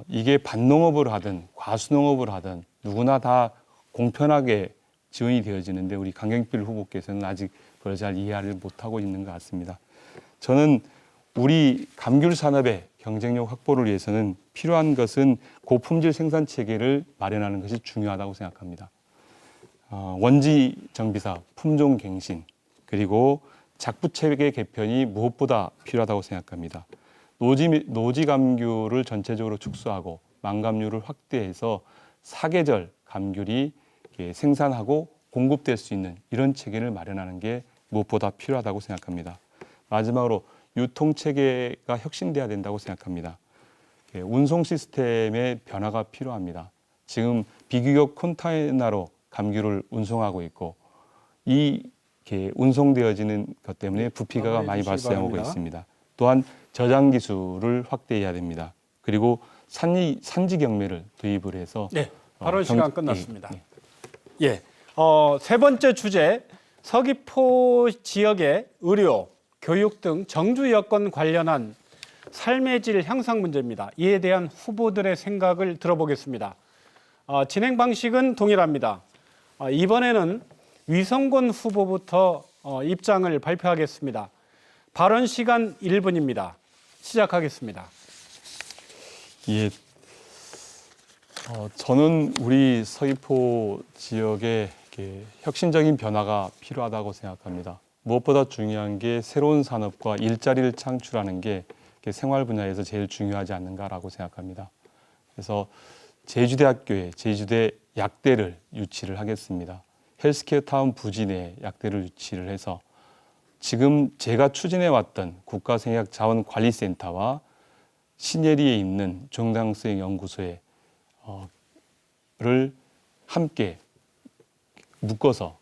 이게 반농업을 하든 과수농업을 하든 누구나 다 공평하게 지원이 되어지는데 우리 강경필 후보께서는 아직 그걸 잘 이해를 못하고 있는 것 같습니다. 저는 우리 감귤 산업의 경쟁력 확보를 위해서는 필요한 것은 고품질 생산 체계를 마련하는 것이 중요하다고 생각합니다. 원지 정비사, 품종 갱신, 그리고 작부 체계 개편이 무엇보다 필요하다고 생각합니다. 노지 감귤을 전체적으로 축소하고 망감률을 확대해서 사계절 감귤이 생산하고 공급될 수 있는 이런 체계를 마련하는 게 무엇보다 필요하다고 생각합니다. 마지막으로 유통 체계가 혁신돼야 된다고 생각합니다. 운송 시스템의 변화가 필요합니다. 지금 비규격 컨테이너로 감귤을 운송하고 있고 운송되어지는 것 때문에 부피가 많이 발생하고 있습니다. 또한 저장 기술을 확대해야 됩니다. 그리고 산지 경매를 도입을 해서 발언 시간 끝났습니다. 세 번째 주제 서귀포 지역의 의료, 교육 등 정주 여건 관련한 삶의 질 향상 문제입니다. 이에 대한 후보들의 생각을 들어보겠습니다. 진행 방식은 동일합니다. 이번에는 위성곤 후보부터 입장을 발표하겠습니다. 발언 시간 1분입니다. 시작하겠습니다. 예, 저는 우리 서귀포 지역에 혁신적인 변화가 필요하다고 생각합니다. 무엇보다 중요한 게 새로운 산업과 일자리를 창출하는 게 생활 분야에서 제일 중요하지 않는가라고 생각합니다. 그래서 제주대학교에 제주대 약대를 유치를 하겠습니다. 헬스케어 타운 부지 내에 약대를 유치를 해서 지금 제가 추진해왔던 국가생약자원관리센터와 신예리에 있는 중앙수행연구소를 함께 묶어서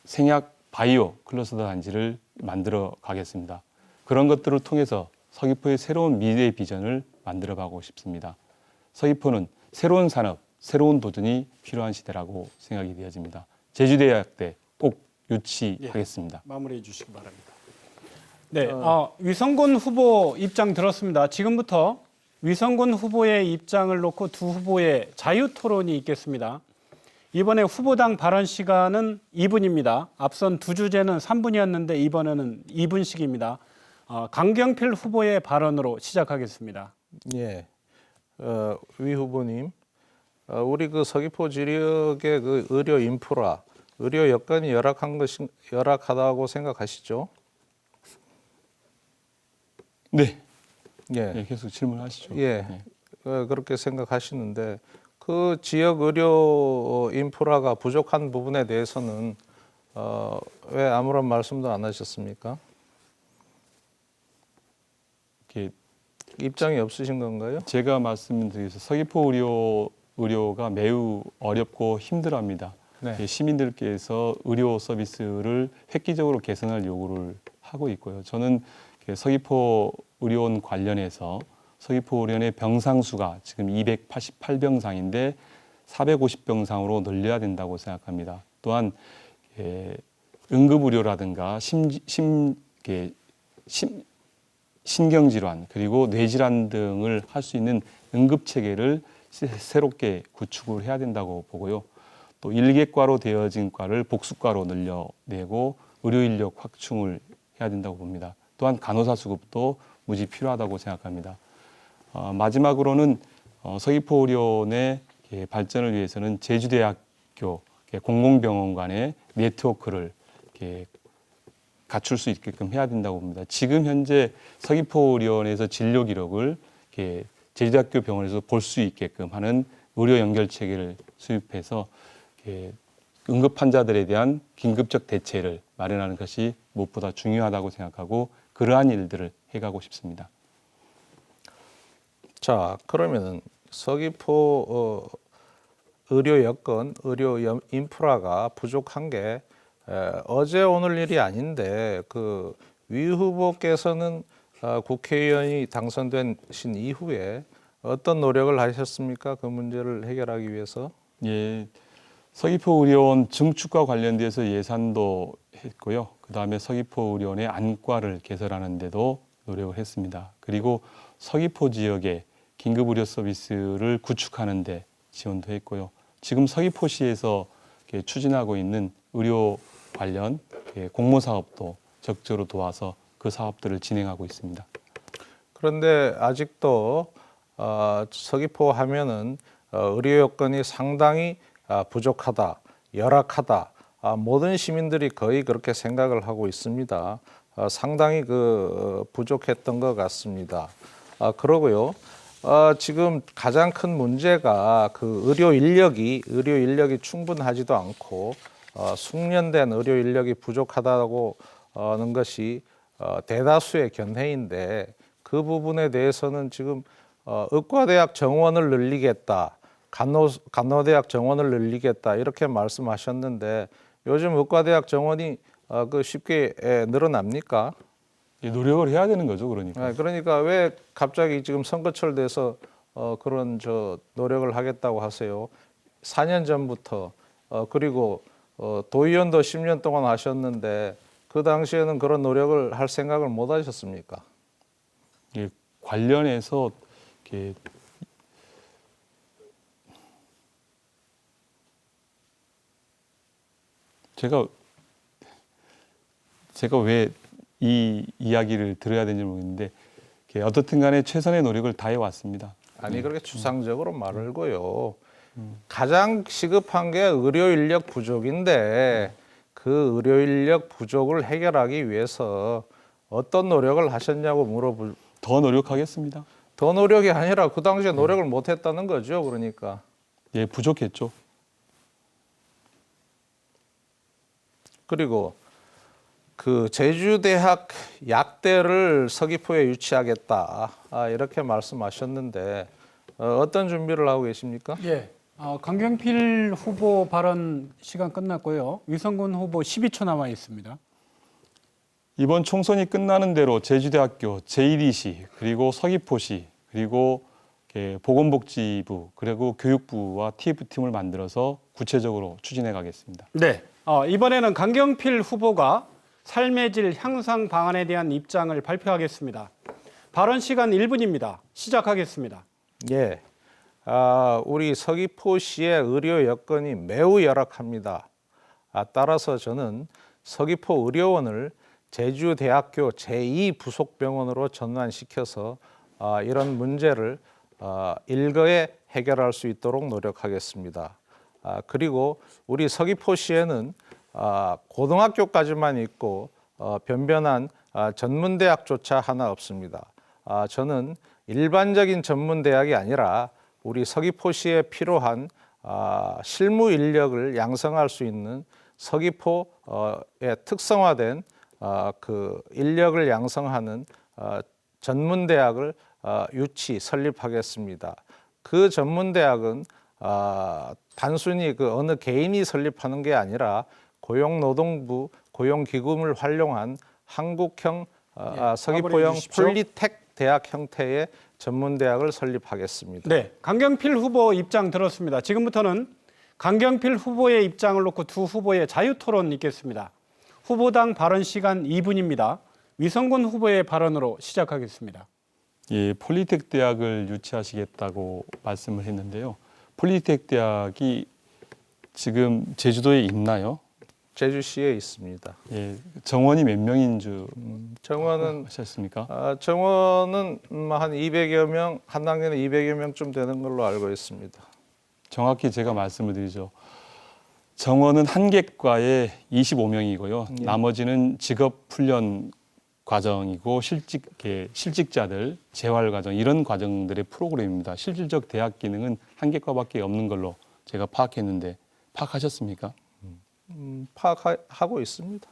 생약 바이오 클러스터 단지를 만들어 가겠습니다. 그런 것들을 통해서 서귀포의 새로운 미래 비전을 만들어 가고 싶습니다. 서귀포는 새로운 산업, 새로운 도전이 필요한 시대라고 생각이 되어집니다. 제주대 약대 꼭 유치하겠습니다. 마무리해 주시기 바랍니다. 네, 위성곤 후보 입장 들었습니다. 지금부터 위성곤 후보의 입장을 놓고 두 후보의 자유 토론이 있겠습니다. 이번에 후보당 발언 시간은 2분입니다. 앞선 두 주제는 3분이었는데 이번에는 2분씩입니다. 강경필 후보의 발언으로 시작하겠습니다. 예, 위 후보님, 우리 그 서귀포 지역의 그 의료 인프라, 의료 여건이 열악하다고 생각하시죠? 네, 예, 계속 질문하시죠. 예, 그렇게 생각하시는데 그 지역 의료 인프라가 부족한 부분에 대해서는 왜 아무런 말씀도 안 하셨습니까? 이렇게 입장이 없으신 건가요? 제가 말씀드리겠습니다. 서귀포 의료가 매우 어렵고 힘들어합니다. 네. 시민들께서 의료 서비스를 획기적으로 개선할 요구를 하고 있고요. 저는 서귀포 의료원 관련해서 서귀포 의료원의 병상수가 지금 288병상인데 450병상으로 늘려야 된다고 생각합니다. 또한 응급의료라든가 신경질환 그리고 뇌질환 등을 할 수 있는 응급체계를 새롭게 구축을 해야 된다고 보고요. 또 일개과로 되어진 과를 복수과로 늘려내고 의료인력 확충을 해야 된다고 봅니다. 또한 간호사 수급도 무지 필요하다고 생각합니다. 마지막으로는 서귀포 의료원의 발전을 위해서는 제주대학교 공공병원 간의 네트워크를 갖출 수 있게끔 해야 된다고 봅니다. 지금 현재 서귀포 의료원에서 진료 기록을 제주대학교 병원에서 볼 수 있게끔 하는 의료 연결 체계를 수립해서 응급 환자들에 대한 긴급적 대체를 마련하는 것이 무엇보다 중요하다고 생각하고 그러한 일들을 해가고 싶습니다. 자, 그러면은 서귀포 의료 여건, 의료 인프라가 부족한 게 어제 오늘 일이 아닌데 그 위 후보께서는 국회의원이 당선되신 이후에 어떤 노력을 하셨습니까? 그 문제를 해결하기 위해서? 예, 서귀포 의료원 증축과 관련돼서 예산도 했고요. 그다음에 서귀포 의료원의 안과를 개설하는 데도 노력을 했습니다. 그리고 서귀포 지역에 긴급 의료 서비스를 구축하는 데 지원도 했고요. 지금 서귀포시에서 추진하고 있는 의료 관련 공모 사업도 적극적으로 도와서 그 사업들을 진행하고 있습니다. 그런데 아직도 서귀포 하면은 의료 여건이 상당히 부족하다, 열악하다. 모든 시민들이 거의 그렇게 생각을 하고 있습니다. 상당히 부족했던 것 같습니다. 그러고요. 지금 가장 큰 문제가 그 의료 인력이 충분하지도 않고 숙련된 의료 인력이 부족하다고 하는 것이 대다수의 견해인데 그 부분에 대해서는 지금 의과대학 정원을 늘리겠다, 간호대학 정원을 늘리겠다 이렇게 말씀하셨는데 요즘 의과대학 정원이 쉽게 늘어납니까? 노력을 해야 되는 거죠, 그러니까. 그러니까 왜 갑자기 지금 선거철 돼서 그런 노력을 하겠다고 하세요? 4년 전부터 그리고 도의원도 10년 동안 하셨는데 그 당시에는 그런 노력을 할 생각을 못 하셨습니까? 예, 관련해서 제가 제가 왜 이 이야기를 들어야 되는지 모르겠는데 어떻든 간에 최선의 노력을 다해 왔습니다. 아니 그렇게 추상적으로 말고요. 가장 시급한 게 의료 인력 부족인데 그 의료 인력 부족을 해결하기 위해서 어떤 노력을 하셨냐고 물어볼. 더 노력하겠습니다. 더 노력이 아니라 그 당시에 노력을 못했다는 거죠. 그러니까. 예, 부족했죠. 그리고 그 제주대학 약대를 서귀포에 유치하겠다 이렇게 말씀하셨는데 어떤 준비를 하고 계십니까? 예. 강경필 후보 발언 시간 끝났고요. 위성군 후보 12초 남아 있습니다. 이번 총선이 끝나는 대로 제주대학교, JDC, 그리고 서귀포시, 그리고 보건복지부, 그리고 교육부와 TF팀을 만들어서 구체적으로 추진해 가겠습니다. 네. 이번에는 강경필 후보가 삶의 질 향상 방안에 대한 입장을 발표하겠습니다. 발언 시간 1분입니다. 시작하겠습니다. 예. 우리 서귀포시의 의료 여건이 매우 열악합니다. 따라서 저는 서귀포 의료원을 제주대학교 제2부속병원으로 전환시켜서 이런 문제를 일거에 해결할 수 있도록 노력하겠습니다. 그리고 우리 서귀포시에는 고등학교까지만 있고 변변한 전문대학조차 하나 없습니다. 저는 일반적인 전문대학이 아니라 우리 서귀포시에 필요한 실무 인력을 양성할 수 있는 서귀포의 특성화된 그 인력을 양성하는 전문대학을 설립하겠습니다. 그 전문대학은 단순히 그 어느 개인이 설립하는 게 아니라 고용노동부 고용기금을 활용한 한국형 서귀포형 폴리텍 대학 형태의 전문대학을 설립하겠습니다. 네, 강경필 후보 입장 들었습니다. 지금부터는 강경필 후보의 입장을 놓고 두 후보의 자유토론 있겠습니다. 후보당 발언 시간 2분입니다. 위성군 후보의 발언으로 시작하겠습니다. 예, 폴리텍 대학을 유치하시겠다고 말씀을 했는데요. 폴리텍 대학이 지금 제주도에 있나요? 제주시에 있습니다. 예, 정원이 몇 명인 줄 정원은 하셨습니까? 정원은 한 200여 명, 한 학년에 200여 명쯤 되는 걸로 알고 있습니다. 정확히 제가 말씀을 드리죠. 정원은 한 개과에 25명이고요. 나머지는 직업 훈련 과정이고 실직자들 재활 과정 이런 과정들의 프로그램입니다. 실질적 대학 기능은 한 개과밖에 없는 걸로 제가 파악했는데 파악하셨습니까? 파악하고 있습니다.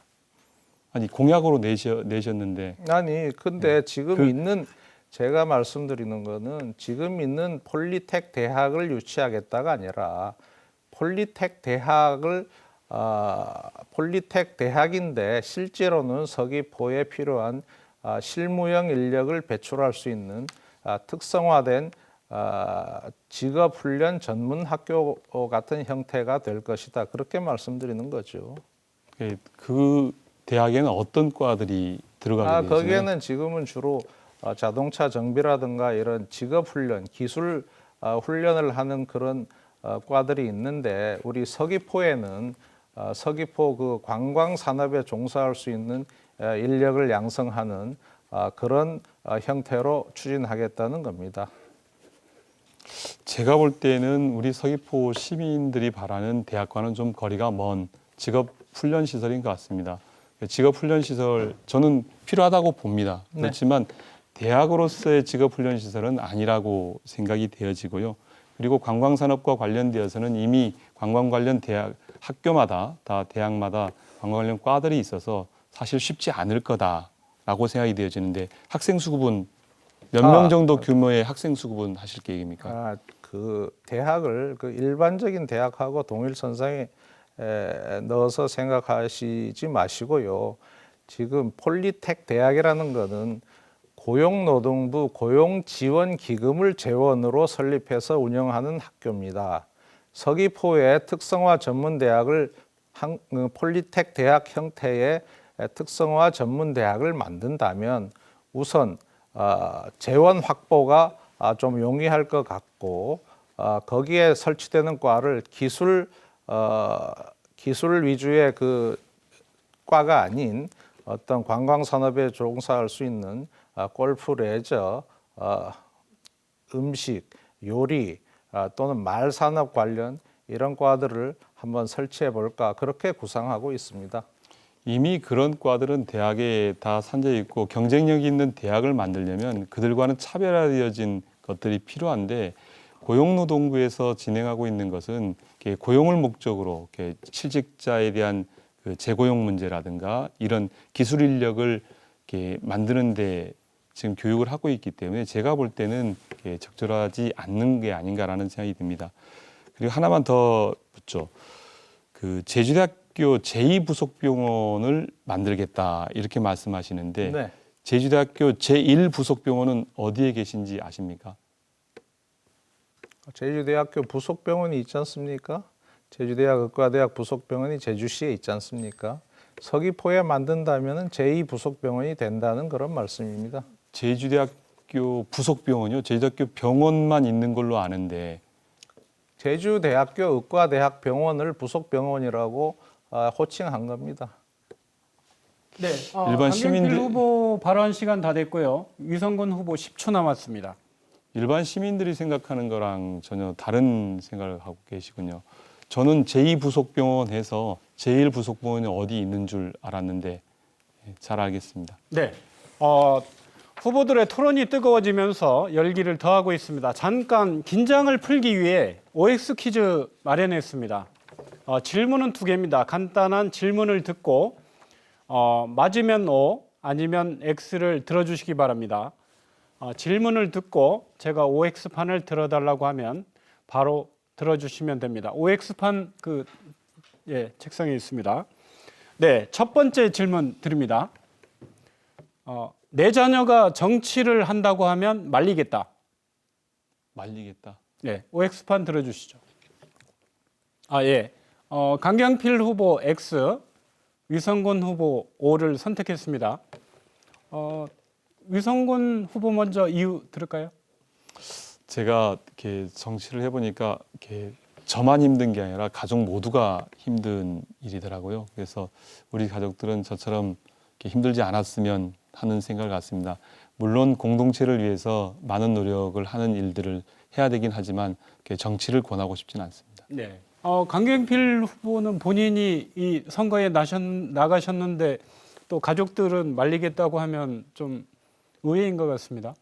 아니 공약으로 내셨는데 아니 근데 지금 있는 제가 말씀드리는 거는 지금 있는 폴리텍 대학을 유치하겠다가 아니라 폴리텍 대학인데 실제로는 서귀포에 필요한 실무형 인력을 배출할 수 있는 특성화된 직업훈련 전문 학교 같은 형태가 될 것이다. 그렇게 말씀드리는 거죠. 그 대학에는 어떤 과들이 들어가게 되시나요? 거기에는 지금은 주로 자동차 정비라든가 이런 직업훈련, 기술 훈련을 하는 그런 과들이 있는데 우리 서귀포에는 서귀포 그 관광 산업에 종사할 수 있는 인력을 양성하는 그런 형태로 추진하겠다는 겁니다. 제가 볼 때는 우리 서귀포 시민들이 바라는 대학과는 좀 거리가 먼 직업 훈련 시설인 것 같습니다. 직업 훈련 시설 저는 필요하다고 봅니다. 그렇지만 대학으로서의 직업 훈련 시설은 아니라고 생각이 되어지고요. 그리고 관광산업과 관련되어서는 이미 관광 관련 대학 학교마다 다 대학마다 관광 관련 과들이 있어서 사실 쉽지 않을 거다라고 생각이 되어지는데 학생 수급은 몇 명 정도 규모의 학생 수급은 하실 계획입니까? 그 대학을 그 일반적인 대학하고 동일선상에 넣어서 생각하시지 마시고요. 지금 폴리텍 대학이라는 거는 고용노동부 고용지원기금을 재원으로 설립해서 운영하는 학교입니다. 서귀포의 특성화 전문대학을 폴리텍 대학 형태의 특성화 전문대학을 만든다면 우선 재원 확보가 좀 용이할 것 같고 거기에 설치되는 과를 기술 위주의 그 과가 아닌 어떤 관광 산업에 종사할 수 있는 골프 레저, 음식, 요리 또는 말 산업 관련 이런 과들을 한번 설치해 볼까 그렇게 구상하고 있습니다. 이미 그런 과들은 대학에 다 산재 있고 경쟁력 있는 대학을 만들려면 그들과는 차별화되어진 것들이 필요한데 고용노동부에서 진행하고 있는 것은 이렇게 고용을 목적으로 이렇게 실직자에 대한 그 재고용 문제라든가 이런 기술 인력을 이렇게 만드는데 지금 교육을 하고 있기 때문에 제가 볼 때는 적절하지 않는 게 아닌가라는 생각이 듭니다. 그리고 하나만 더 붙죠. 그 제주대학교 제2부속병원을 만들겠다 이렇게 말씀하시는데 네. 제주대학교 제1부속병원은 어디에 계신지 아십니까? 제주대학교 부속병원이 있지 않습니까? 제주대학 의과대학 부속병원이 제주시에 있지 않습니까? 서귀포에 만든다면 제2부속병원이 된다는 그런 말씀입니다. 제주대학교 부속병원이요? 제주대학교 병원만 있는 걸로 아는데 제주대학교 의과대학 병원을 부속병원이라고 호칭한 겁니다. 네, 일반 강경필 시민들- 후보 발언 시간 다 됐고요. 위성군 후보 10초 남았습니다. 일반 시민들이 생각하는 거랑 전혀 다른 생각을 하고 계시군요. 저는 제2부속병원에서 제1부속병원이 어디 있는 줄 알았는데 잘 알겠습니다. 네, 후보들의 토론이 뜨거워지면서 열기를 더하고 있습니다. 잠깐 긴장을 풀기 위해 OX 퀴즈 마련했습니다. 질문은 두 개입니다. 간단한 질문을 듣고 맞으면 O, 아니면 X를 들어주시기 바랍니다. 질문을 듣고 제가 OX판을 들어달라고 하면 바로 들어주시면 됩니다. OX판 책상에 있습니다. 네, 첫 번째 질문 드립니다. 내 자녀가 정치를 한다고 하면 말리겠다. 말리겠다. 네, OX판 들어주시죠. 예. 강경필 후보 X, 위성군 후보 O를 선택했습니다. 위성군 후보 먼저 이유 들을까요? 제가 이렇게 정치를 해보니까 이렇게 저만 힘든 게 아니라 가족 모두가 힘든 일이더라고요. 그래서 우리 가족들은 저처럼 이렇게 힘들지 않았으면 하는 생각을 갖습니다. 물론 공동체를 위해서 많은 노력을 하는 일들을 해야 되긴 하지만 이렇게 정치를 권하고 싶지는 않습니다. 네. 강경필 후보는 본인이 이 선거에 나가셨는데 또 가족들은 말리겠다고 하면 좀 의외인 것 같습니다.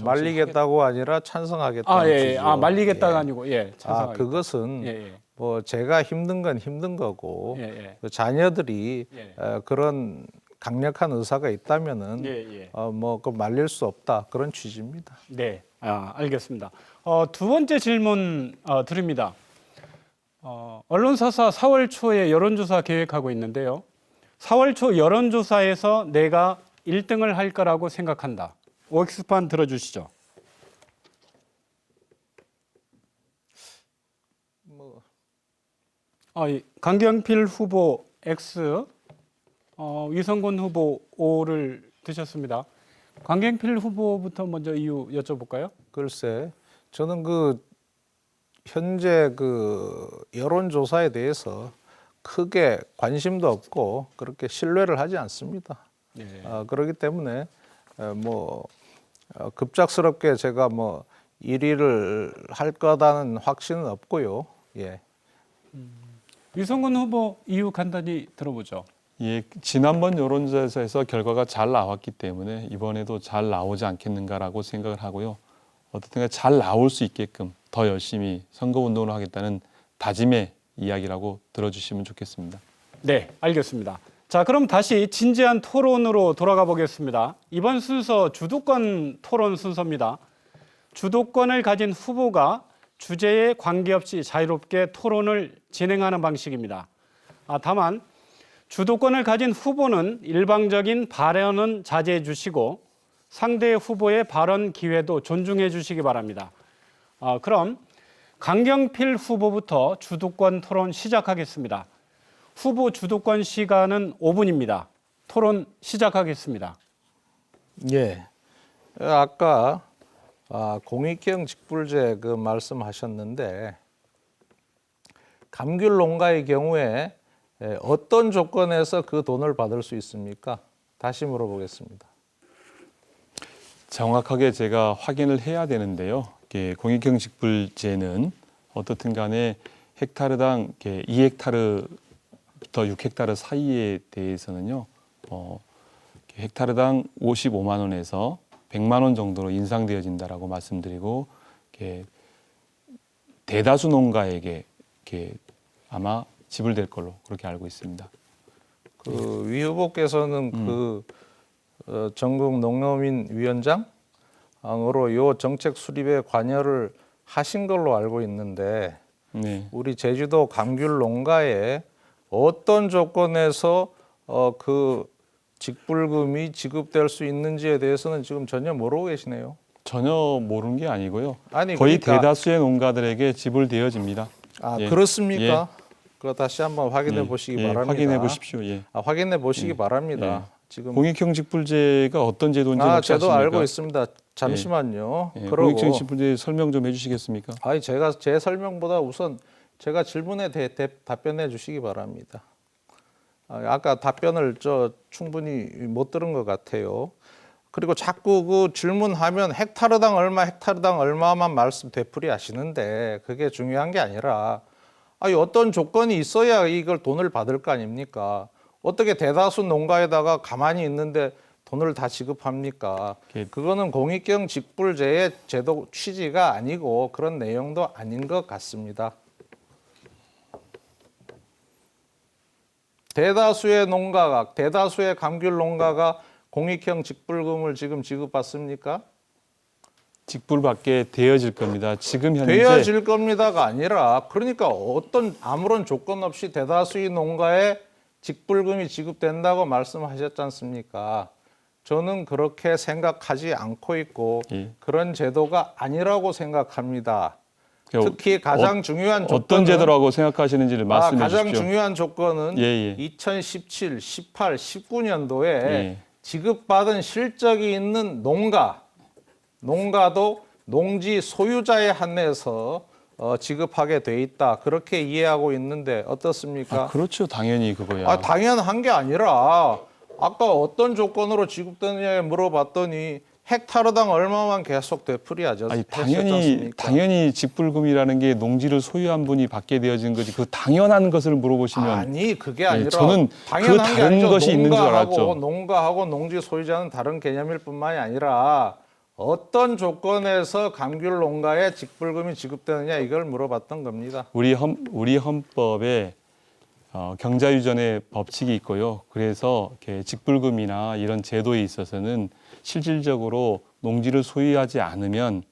말리겠다고 아니라 찬성하겠다는 예. 취지요. 말리겠다가 예. 아니고 찬성하겠다. 그것은 예. 뭐 제가 힘든 건 힘든 거고 예. 그 자녀들이 예. 그런 강력한 의사가 있다면은 예. 그 말릴 수 없다 그런 취지입니다. 네, 알겠습니다. 두 번째 질문 드립니다. 언론사사 4월 초에 여론조사 계획하고 있는데요. 4월 초 여론조사에서 내가 1등을 할 거라고 생각한다. OX판 들어주시죠. 강경필 후보 X, 위성군 후보 O를 드셨습니다. 강경필 후보부터 먼저 이유 여쭤볼까요? 글쎄, 저는 현재 여론조사에 대해서 크게 관심도 없고 그렇게 신뢰를 하지 않습니다. 네. 그렇기 때문에 급작스럽게 제가 1위를 할 거다는 확신은 없고요. 예. 위성군 후보 이유 간단히 들어보죠. 예, 지난번 여론조사에서 결과가 잘 나왔기 때문에 이번에도 잘 나오지 않겠는가라고 생각을 하고요. 어떻든 잘 나올 수 있게끔 더 열심히 선거운동을 하겠다는 다짐의 이야기라고 들어주시면 좋겠습니다. 네, 알겠습니다. 자, 그럼 다시 진지한 토론으로 돌아가 보겠습니다. 이번 순서 주도권 토론 순서입니다. 주도권을 가진 후보가 주제에 관계없이 자유롭게 토론을 진행하는 방식입니다. 다만 주도권을 가진 후보는 일방적인 발언은 자제해 주시고 상대 후보의 발언 기회도 존중해 주시기 바랍니다. 그럼 강경필 후보부터 주도권 토론 시작하겠습니다. 후보 주도권 시간은 5분입니다. 토론 시작하겠습니다. 예. 아까 공익경 직불제 말씀하셨는데 감귤 농가의 경우에 어떤 조건에서 그 돈을 받을 수 있습니까? 다시 물어보겠습니다. 정확하게 제가 확인을 해야 되는데요. 공익형 직불제는 어떻든 간에 헥타르당 2헥타르부터 6헥타르 사이에 대해서는요. 헥타르당 55만 원에서 100만 원 정도로 인상되어진다라고 말씀드리고 대다수 농가에게 아마 지불될 걸로 그렇게 알고 있습니다. 그 위 후보께서는 전국 농어민 위원장으로 이 정책 수립에 관여를 하신 걸로 알고 있는데 네. 우리 제주도 감귤 농가에 어떤 조건에서 그 직불금이 지급될 수 있는지에 대해서는 지금 전혀 모르고 계시네요. 전혀 모르는 게 아니고요. 아니, 거의 그러니까- 대다수의 농가들에게 지불되어집니다. 아, 예. 그렇습니까? 그거 다시 한번 확인해 보시기 바랍니다. 확인해 보십시오. 예. 확인해 보시기 바랍니다. 지금 공익형 직불제가 어떤 제도인지 혹시 저도 아십니까? 알고 있습니다. 잠시만요. 예, 그러고 공익형 직불제 설명 좀 해주시겠습니까? 아니 제가 제 설명보다 우선 제가 질문에 대해 답변해 주시기 바랍니다. 아까 답변을 충분히 못 들은 것 같아요. 그리고 자꾸 그 질문하면 헥타르당 얼마만 말씀 되풀이 하시는데 그게 중요한 게 아니라 어떤 조건이 있어야 이걸 돈을 받을 거 아닙니까? 어떻게 대다수 농가에다가 가만히 있는데 돈을 다 지급합니까? 그거는 공익형 직불제의 제도 취지가 아니고 그런 내용도 아닌 것 같습니다. 대다수의 감귤 농가가 공익형 직불금을 지금 지급받습니까? 직불받게 되어질 겁니다. 지금 현재 되어질 겁니다가 아니라 그러니까 아무런 조건 없이 대다수의 농가에 직불금이 지급된다고 말씀하셨지 않습니까? 저는 그렇게 생각하지 않고 있고 예. 그런 제도가 아니라고 생각합니다. 그 특히 가장 중요한 조건은 어떤 제도라고 생각하시는지를 말씀해 가장 주십시오. 중요한 조건은 예, 예. 2017, 18, 19년도에 예. 지급받은 실적이 있는 농가도 농지 소유자에 한해서 지급하게 돼 있다. 그렇게 이해하고 있는데 어떻습니까? 그렇죠. 당연히 그거야. 당연한 게 아니라 아까 어떤 조건으로 지급되느냐에 물어봤더니 헥타르당 얼마만 계속 되풀이하죠. 당연히 직불금이라는 게 농지를 소유한 분이 받게 되어진 거지. 그 당연한 것을 물어보시면 아니 그게 아니라 저는 당연한 그 게 다른 아니죠. 것이 있는 줄 알았죠. 농가하고 농지 소유자는 다른 개념일 뿐만이 아니라 어떤 조건에서 감귤 농가에 직불금이 지급되느냐 이걸 물어봤던 겁니다. 우리 헌법에 경자유전의 법칙이 있고요. 그래서 이렇게 직불금이나 이런 제도에 있어서는 실질적으로 농지를 소유하지 않으면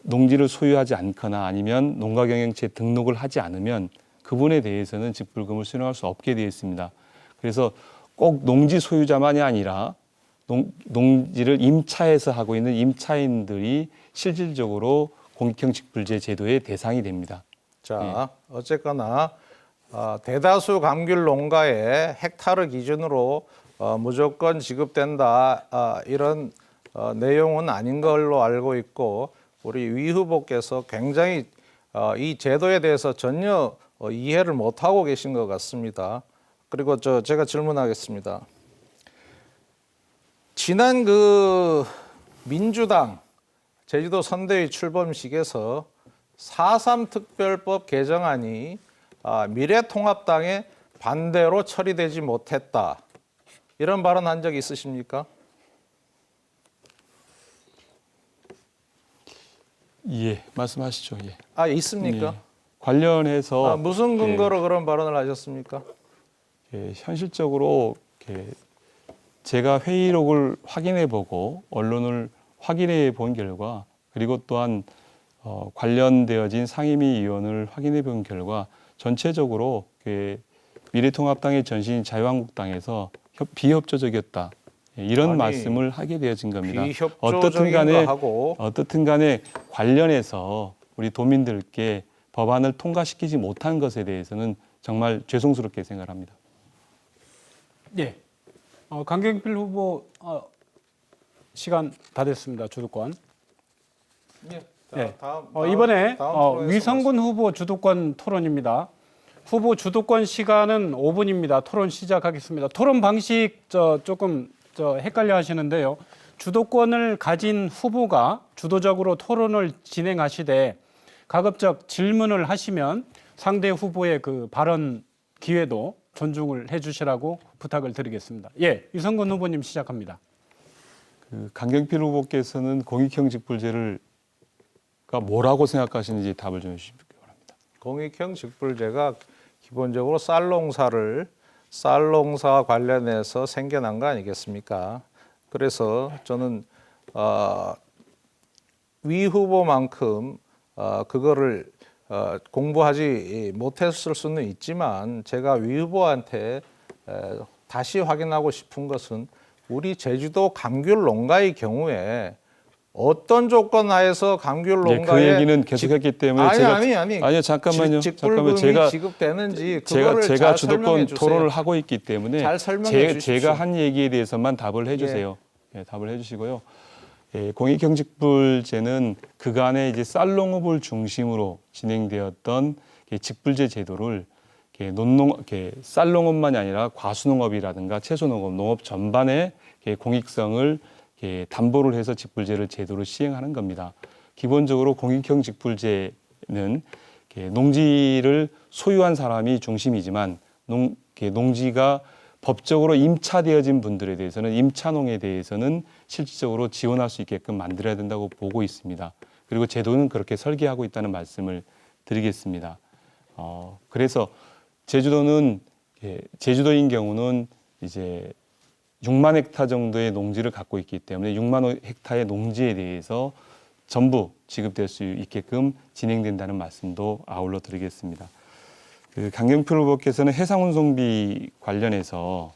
농지를 소유하지 않거나 아니면 농가경영체에 등록을 하지 않으면 그분에 대해서는 직불금을 수령할 수 없게 되어 있습니다. 그래서 꼭 농지 소유자만이 아니라 농지를 임차해서 하고 있는 임차인들이 실질적으로 공익형 직불제 제도의 대상이 됩니다. 자, 어쨌거나 대다수 감귤 농가에 헥타르 기준으로 무조건 지급된다 이런 내용은 아닌 걸로 알고 있고 우리 위 후보께서 굉장히 이 제도에 대해서 전혀 이해를 못하고 계신 것 같습니다. 그리고 제가 질문하겠습니다. 지난 민주당 제주도 선대위 출범식에서 4.3 특별법 개정안이 미래통합당의 반대로 처리되지 못했다. 이런 발언한 적 있으십니까? 예, 말씀하시죠. 예. 있습니까? 관련해서 무슨 근거로 그런 발언을 하셨습니까? 현실적으로 제가 회의록을 확인해보고 언론을 확인해본 결과 그리고 또한 관련되어진 상임위위원을 확인해본 결과 전체적으로 미래통합당의 전신인 자유한국당에서 비협조적이었다. 이런 말씀을 하게 되어진 겁니다. 어떻든 간에 관련해서 우리 도민들께 법안을 통과시키지 못한 것에 대해서는 정말 죄송스럽게 생각합니다. 예. 강경필 후보 시간 다 됐습니다. 주도권. 예. 이번에 다음 토론에서 위성군 후보 주도권 토론입니다. 후보 주도권 시간은 5분입니다. 토론 시작하겠습니다. 토론 방식 조금 헷갈려 하시는데요. 주도권을 가진 후보가 주도적으로 토론을 진행하시되 가급적 질문을 하시면 상대 후보의 그 발언 기회도 존중을 해주시라고 부탁을 드리겠습니다. 예, 유성근 후보님 시작합니다. 강경필 후보께서는 공익형 직불제를 뭐라고 생각하시는지 답을 좀 해주시기 바랍니다. 공익형 직불제가 기본적으로 쌀농사와 관련해서 생겨난 거 아니겠습니까? 그래서 저는 위 후보만큼 그거를 공부하지 못했을 수는 있지만 제가 위 후보한테 다시 확인하고 싶은 것은 우리 제주도 감귤 농가의 경우에 어떤 조건 하에서 감귤 농가에 그 얘기는 계속했기 때문에 아니요 잠깐만요. 직불금이 지급되는지 그거를 제가 잘 주도권 설명해 주세요. 토론을 하고 있기 때문에 잘 설명해 주십시오. 제가 한 얘기에 대해서만 답을 해주세요. 예, 답을 해주시고요. 예, 공익형직불제는 그간에 이제 쌀농업을 중심으로 진행되었던 직불제 제도를 쌀농업만이 아니라 과수농업이라든가 채소농업, 농업 전반의 공익성을 담보를 해서 직불제를 제도로 시행하는 겁니다. 기본적으로 공익형 직불제는 농지를 소유한 사람이 중심이지만 농지가 법적으로 임차되어진 분들에 대해서는 임차농에 대해서는 실질적으로 지원할 수 있게끔 만들어야 된다고 보고 있습니다. 그리고 제도는 그렇게 설계하고 있다는 말씀을 드리겠습니다. 그래서 제주도인 경우는 이제 6만 헥타 정도의 농지를 갖고 있기 때문에 6만 헥타의 농지에 대해서 전부 지급될 수 있게끔 진행된다는 말씀도 아울러 드리겠습니다. 강경필 후보께서는 해상운송비 관련해서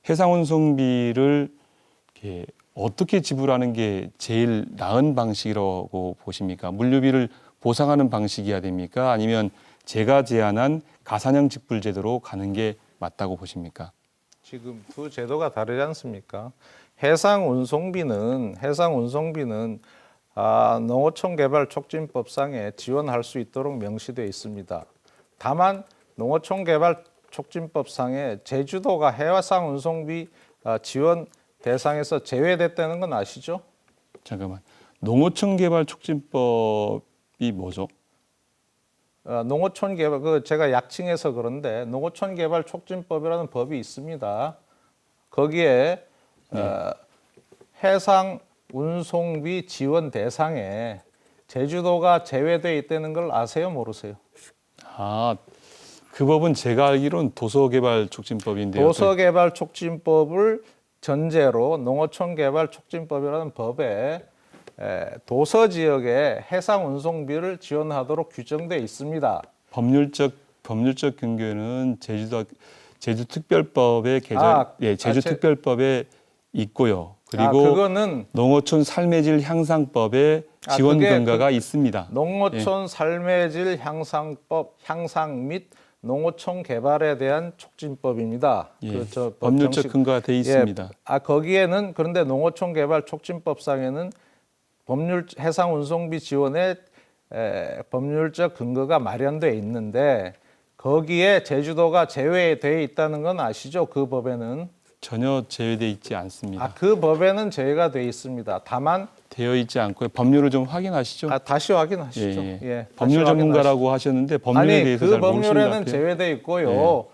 해상운송비를 어떻게 지불하는 게 제일 나은 방식이라고 보십니까? 물류비를 보상하는 방식이어야 됩니까? 아니면 제가 제안한 가산형 직불제도로 가는 게 맞다고 보십니까? 지금 두 제도가 다르지 않습니까? 해상운송비는 농어촌개발촉진법상에 지원할 수 있도록 명시되어 있습니다. 다만 농어촌개발촉진법상에 제주도가 해상운송비 지원 대상에서 제외됐다는 건 아시죠? 잠깐만, 농어촌개발촉진법이 뭐죠? 농어촌개발 제가 약칭해서 그런데 농어촌개발촉진법이라는 법이 있습니다. 거기에 해상 운송비 지원 대상에 제주도가 제외되어 있다는 걸 아세요, 모르세요? 그 법은 제가 알기로는 도서개발촉진법인데요. 도서개발촉진법을 전제로 농어촌개발촉진법이라는 법에 도서 지역에 해상 운송비를 지원하도록 규정되어 있습니다. 법률적 근거는 제주특별법의 개정, 제주특별법에 있고요. 그리고 그거는 농어촌 삶의 질 향상법에 지원 근거가 있습니다. 농어촌 삶의 질 향상 및 농어촌 개발에 대한 촉진법입니다. 법률적 근거가 돼 있습니다. 거기에는 그런데 농어촌 개발 촉진법상에는 해상 운송비 지원에 법률적 근거가 마련되어 있는데 거기에 제주도가 제외되어 있다는 건 아시죠? 그 법에는 전혀 제외되어 있지 않습니다. 그 법에는 제외가 되어 있습니다. 다만 되어 있지 않고요. 법률을 좀 확인하시죠. 다시 확인하시죠. 법률 전문가라고 하셨는데 법률에 대해서 잘 모르시는 것 같아요. 그 법률에는 제외되어 있고요.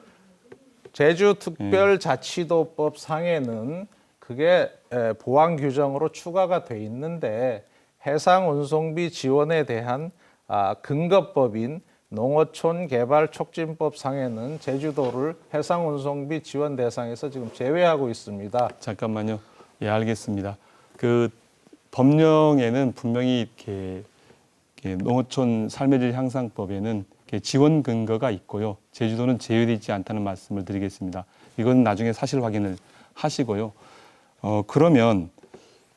제주특별자치도법 상에는 그게 보완 규정으로 추가가 돼 있는데 해상 운송비 지원에 대한 근거법인 농어촌개발촉진법 상에는 제주도를 해상 운송비 지원 대상에서 지금 제외하고 있습니다. 잠깐만요. 예, 알겠습니다. 그 법령에는 분명히 이렇게 농어촌 삶의 질 향상법에는 지원 근거가 있고요. 제주도는 제외되어 있지 않다는 말씀을 드리겠습니다. 이건 나중에 사실 확인을 하시고요. 그러면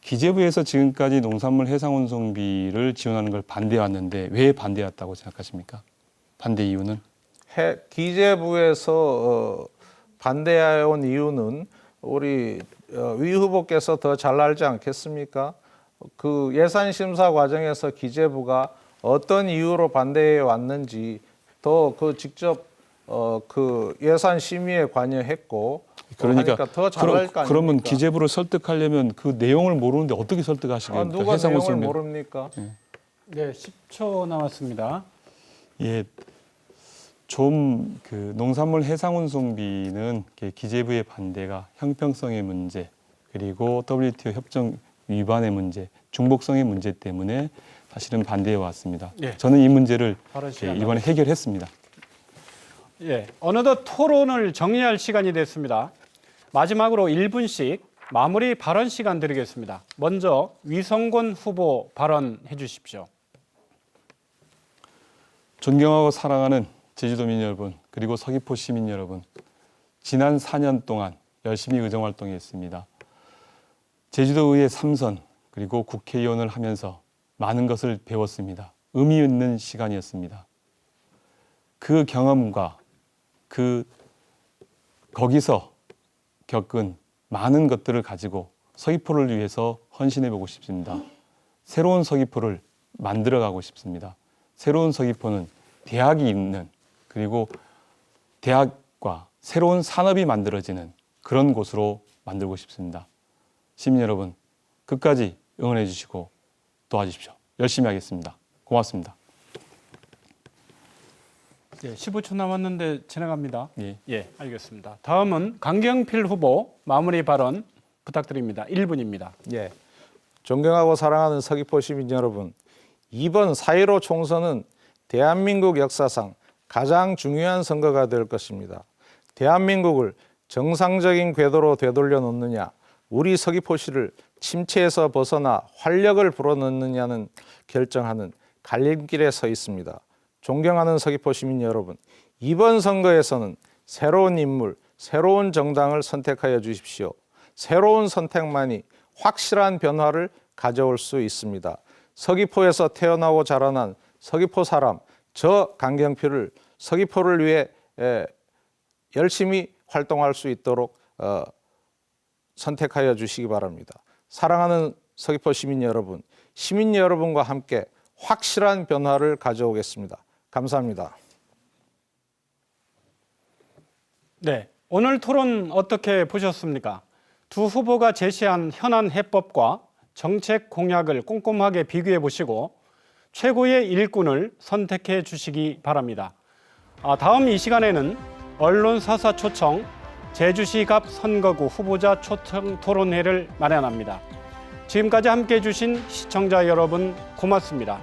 기재부에서 지금까지 농산물 해상운송비를 지원하는 걸 반대해왔는데 왜 반대했다고 생각하십니까? 반대 이유는? 기재부에서 반대해온 이유는 우리 위 후보께서 더 잘 알지 않겠습니까? 그 예산 심사 과정에서 기재부가 어떤 이유로 반대해 왔는지 더 그 직접 그 예산 심의에 관여했고 그러니까 더 잘할 거 아닙니까? 그러면 기재부를 설득하려면 그 내용을 모르는데 어떻게 설득하시겠습니까? 누가 해상운 내용을 선배. 모릅니까? 네, 10초 남았습니다. 예, 좀 그 농산물 해상운송비는 기재부의 반대가 형평성의 문제 그리고 WTO 협정 위반의 문제, 중복성의 문제 때문에 사실은 반대해 왔습니다. 예. 저는 이 문제를 발언 시간 이번에 해결했습니다. 예, 어느덧 토론을 정리할 시간이 됐습니다. 마지막으로 1분씩 마무리 발언 시간 드리겠습니다. 먼저 위성권 후보 발언해 주십시오. 존경하고 사랑하는 제주도민 여러분, 그리고 서귀포 시민 여러분, 지난 4년 동안 열심히 의정활동했습니다. 제주도의회 3선 그리고 국회의원을 하면서 많은 것을 배웠습니다. 의미 있는 시간이었습니다. 그 경험과 거기서 겪은 많은 것들을 가지고 서귀포를 위해서 헌신해 보고 싶습니다. 새로운 서귀포를 만들어가고 싶습니다. 새로운 서귀포는 대학이 있는 그리고 대학과 새로운 산업이 만들어지는 그런 곳으로 만들고 싶습니다. 시민 여러분, 끝까지 응원해 주시고 도와주십시오. 열심히 하겠습니다. 고맙습니다. 예, 15초 남았는데 진행합니다. 예. 예, 알겠습니다. 다음은 강경필 후보 마무리 발언 부탁드립니다. 1분입니다. 예. 존경하고 사랑하는 서귀포 시민 여러분, 이번 4.15 총선은 대한민국 역사상 가장 중요한 선거가 될 것입니다. 대한민국을 정상적인 궤도로 되돌려 놓느냐, 우리 서귀포시를 침체에서 벗어나 활력을 불어넣느냐는 결정하는 갈림길에 서 있습니다. 존경하는 서귀포 시민 여러분, 이번 선거에서는 새로운 인물, 새로운 정당을 선택하여 주십시오. 새로운 선택만이 확실한 변화를 가져올 수 있습니다. 서귀포에서 태어나고 자라난 서귀포 사람, 저 강경필을 서귀포를 위해 열심히 활동할 수 있도록 선택하여 주시기 바랍니다. 사랑하는 서귀포 시민 여러분과 함께 확실한 변화를 가져오겠습니다. 감사합니다. 네, 오늘 토론 어떻게 보셨습니까? 두 후보가 제시한 현안 해법과 정책 공약을 꼼꼼하게 비교해 보시고 최고의 일꾼을 선택해 주시기 바랍니다. 다음 이 시간에는 언론사사 초청 제주시갑 선거구 후보자 초청 토론회를 마련합니다. 지금까지 함께해 주신 시청자 여러분 고맙습니다.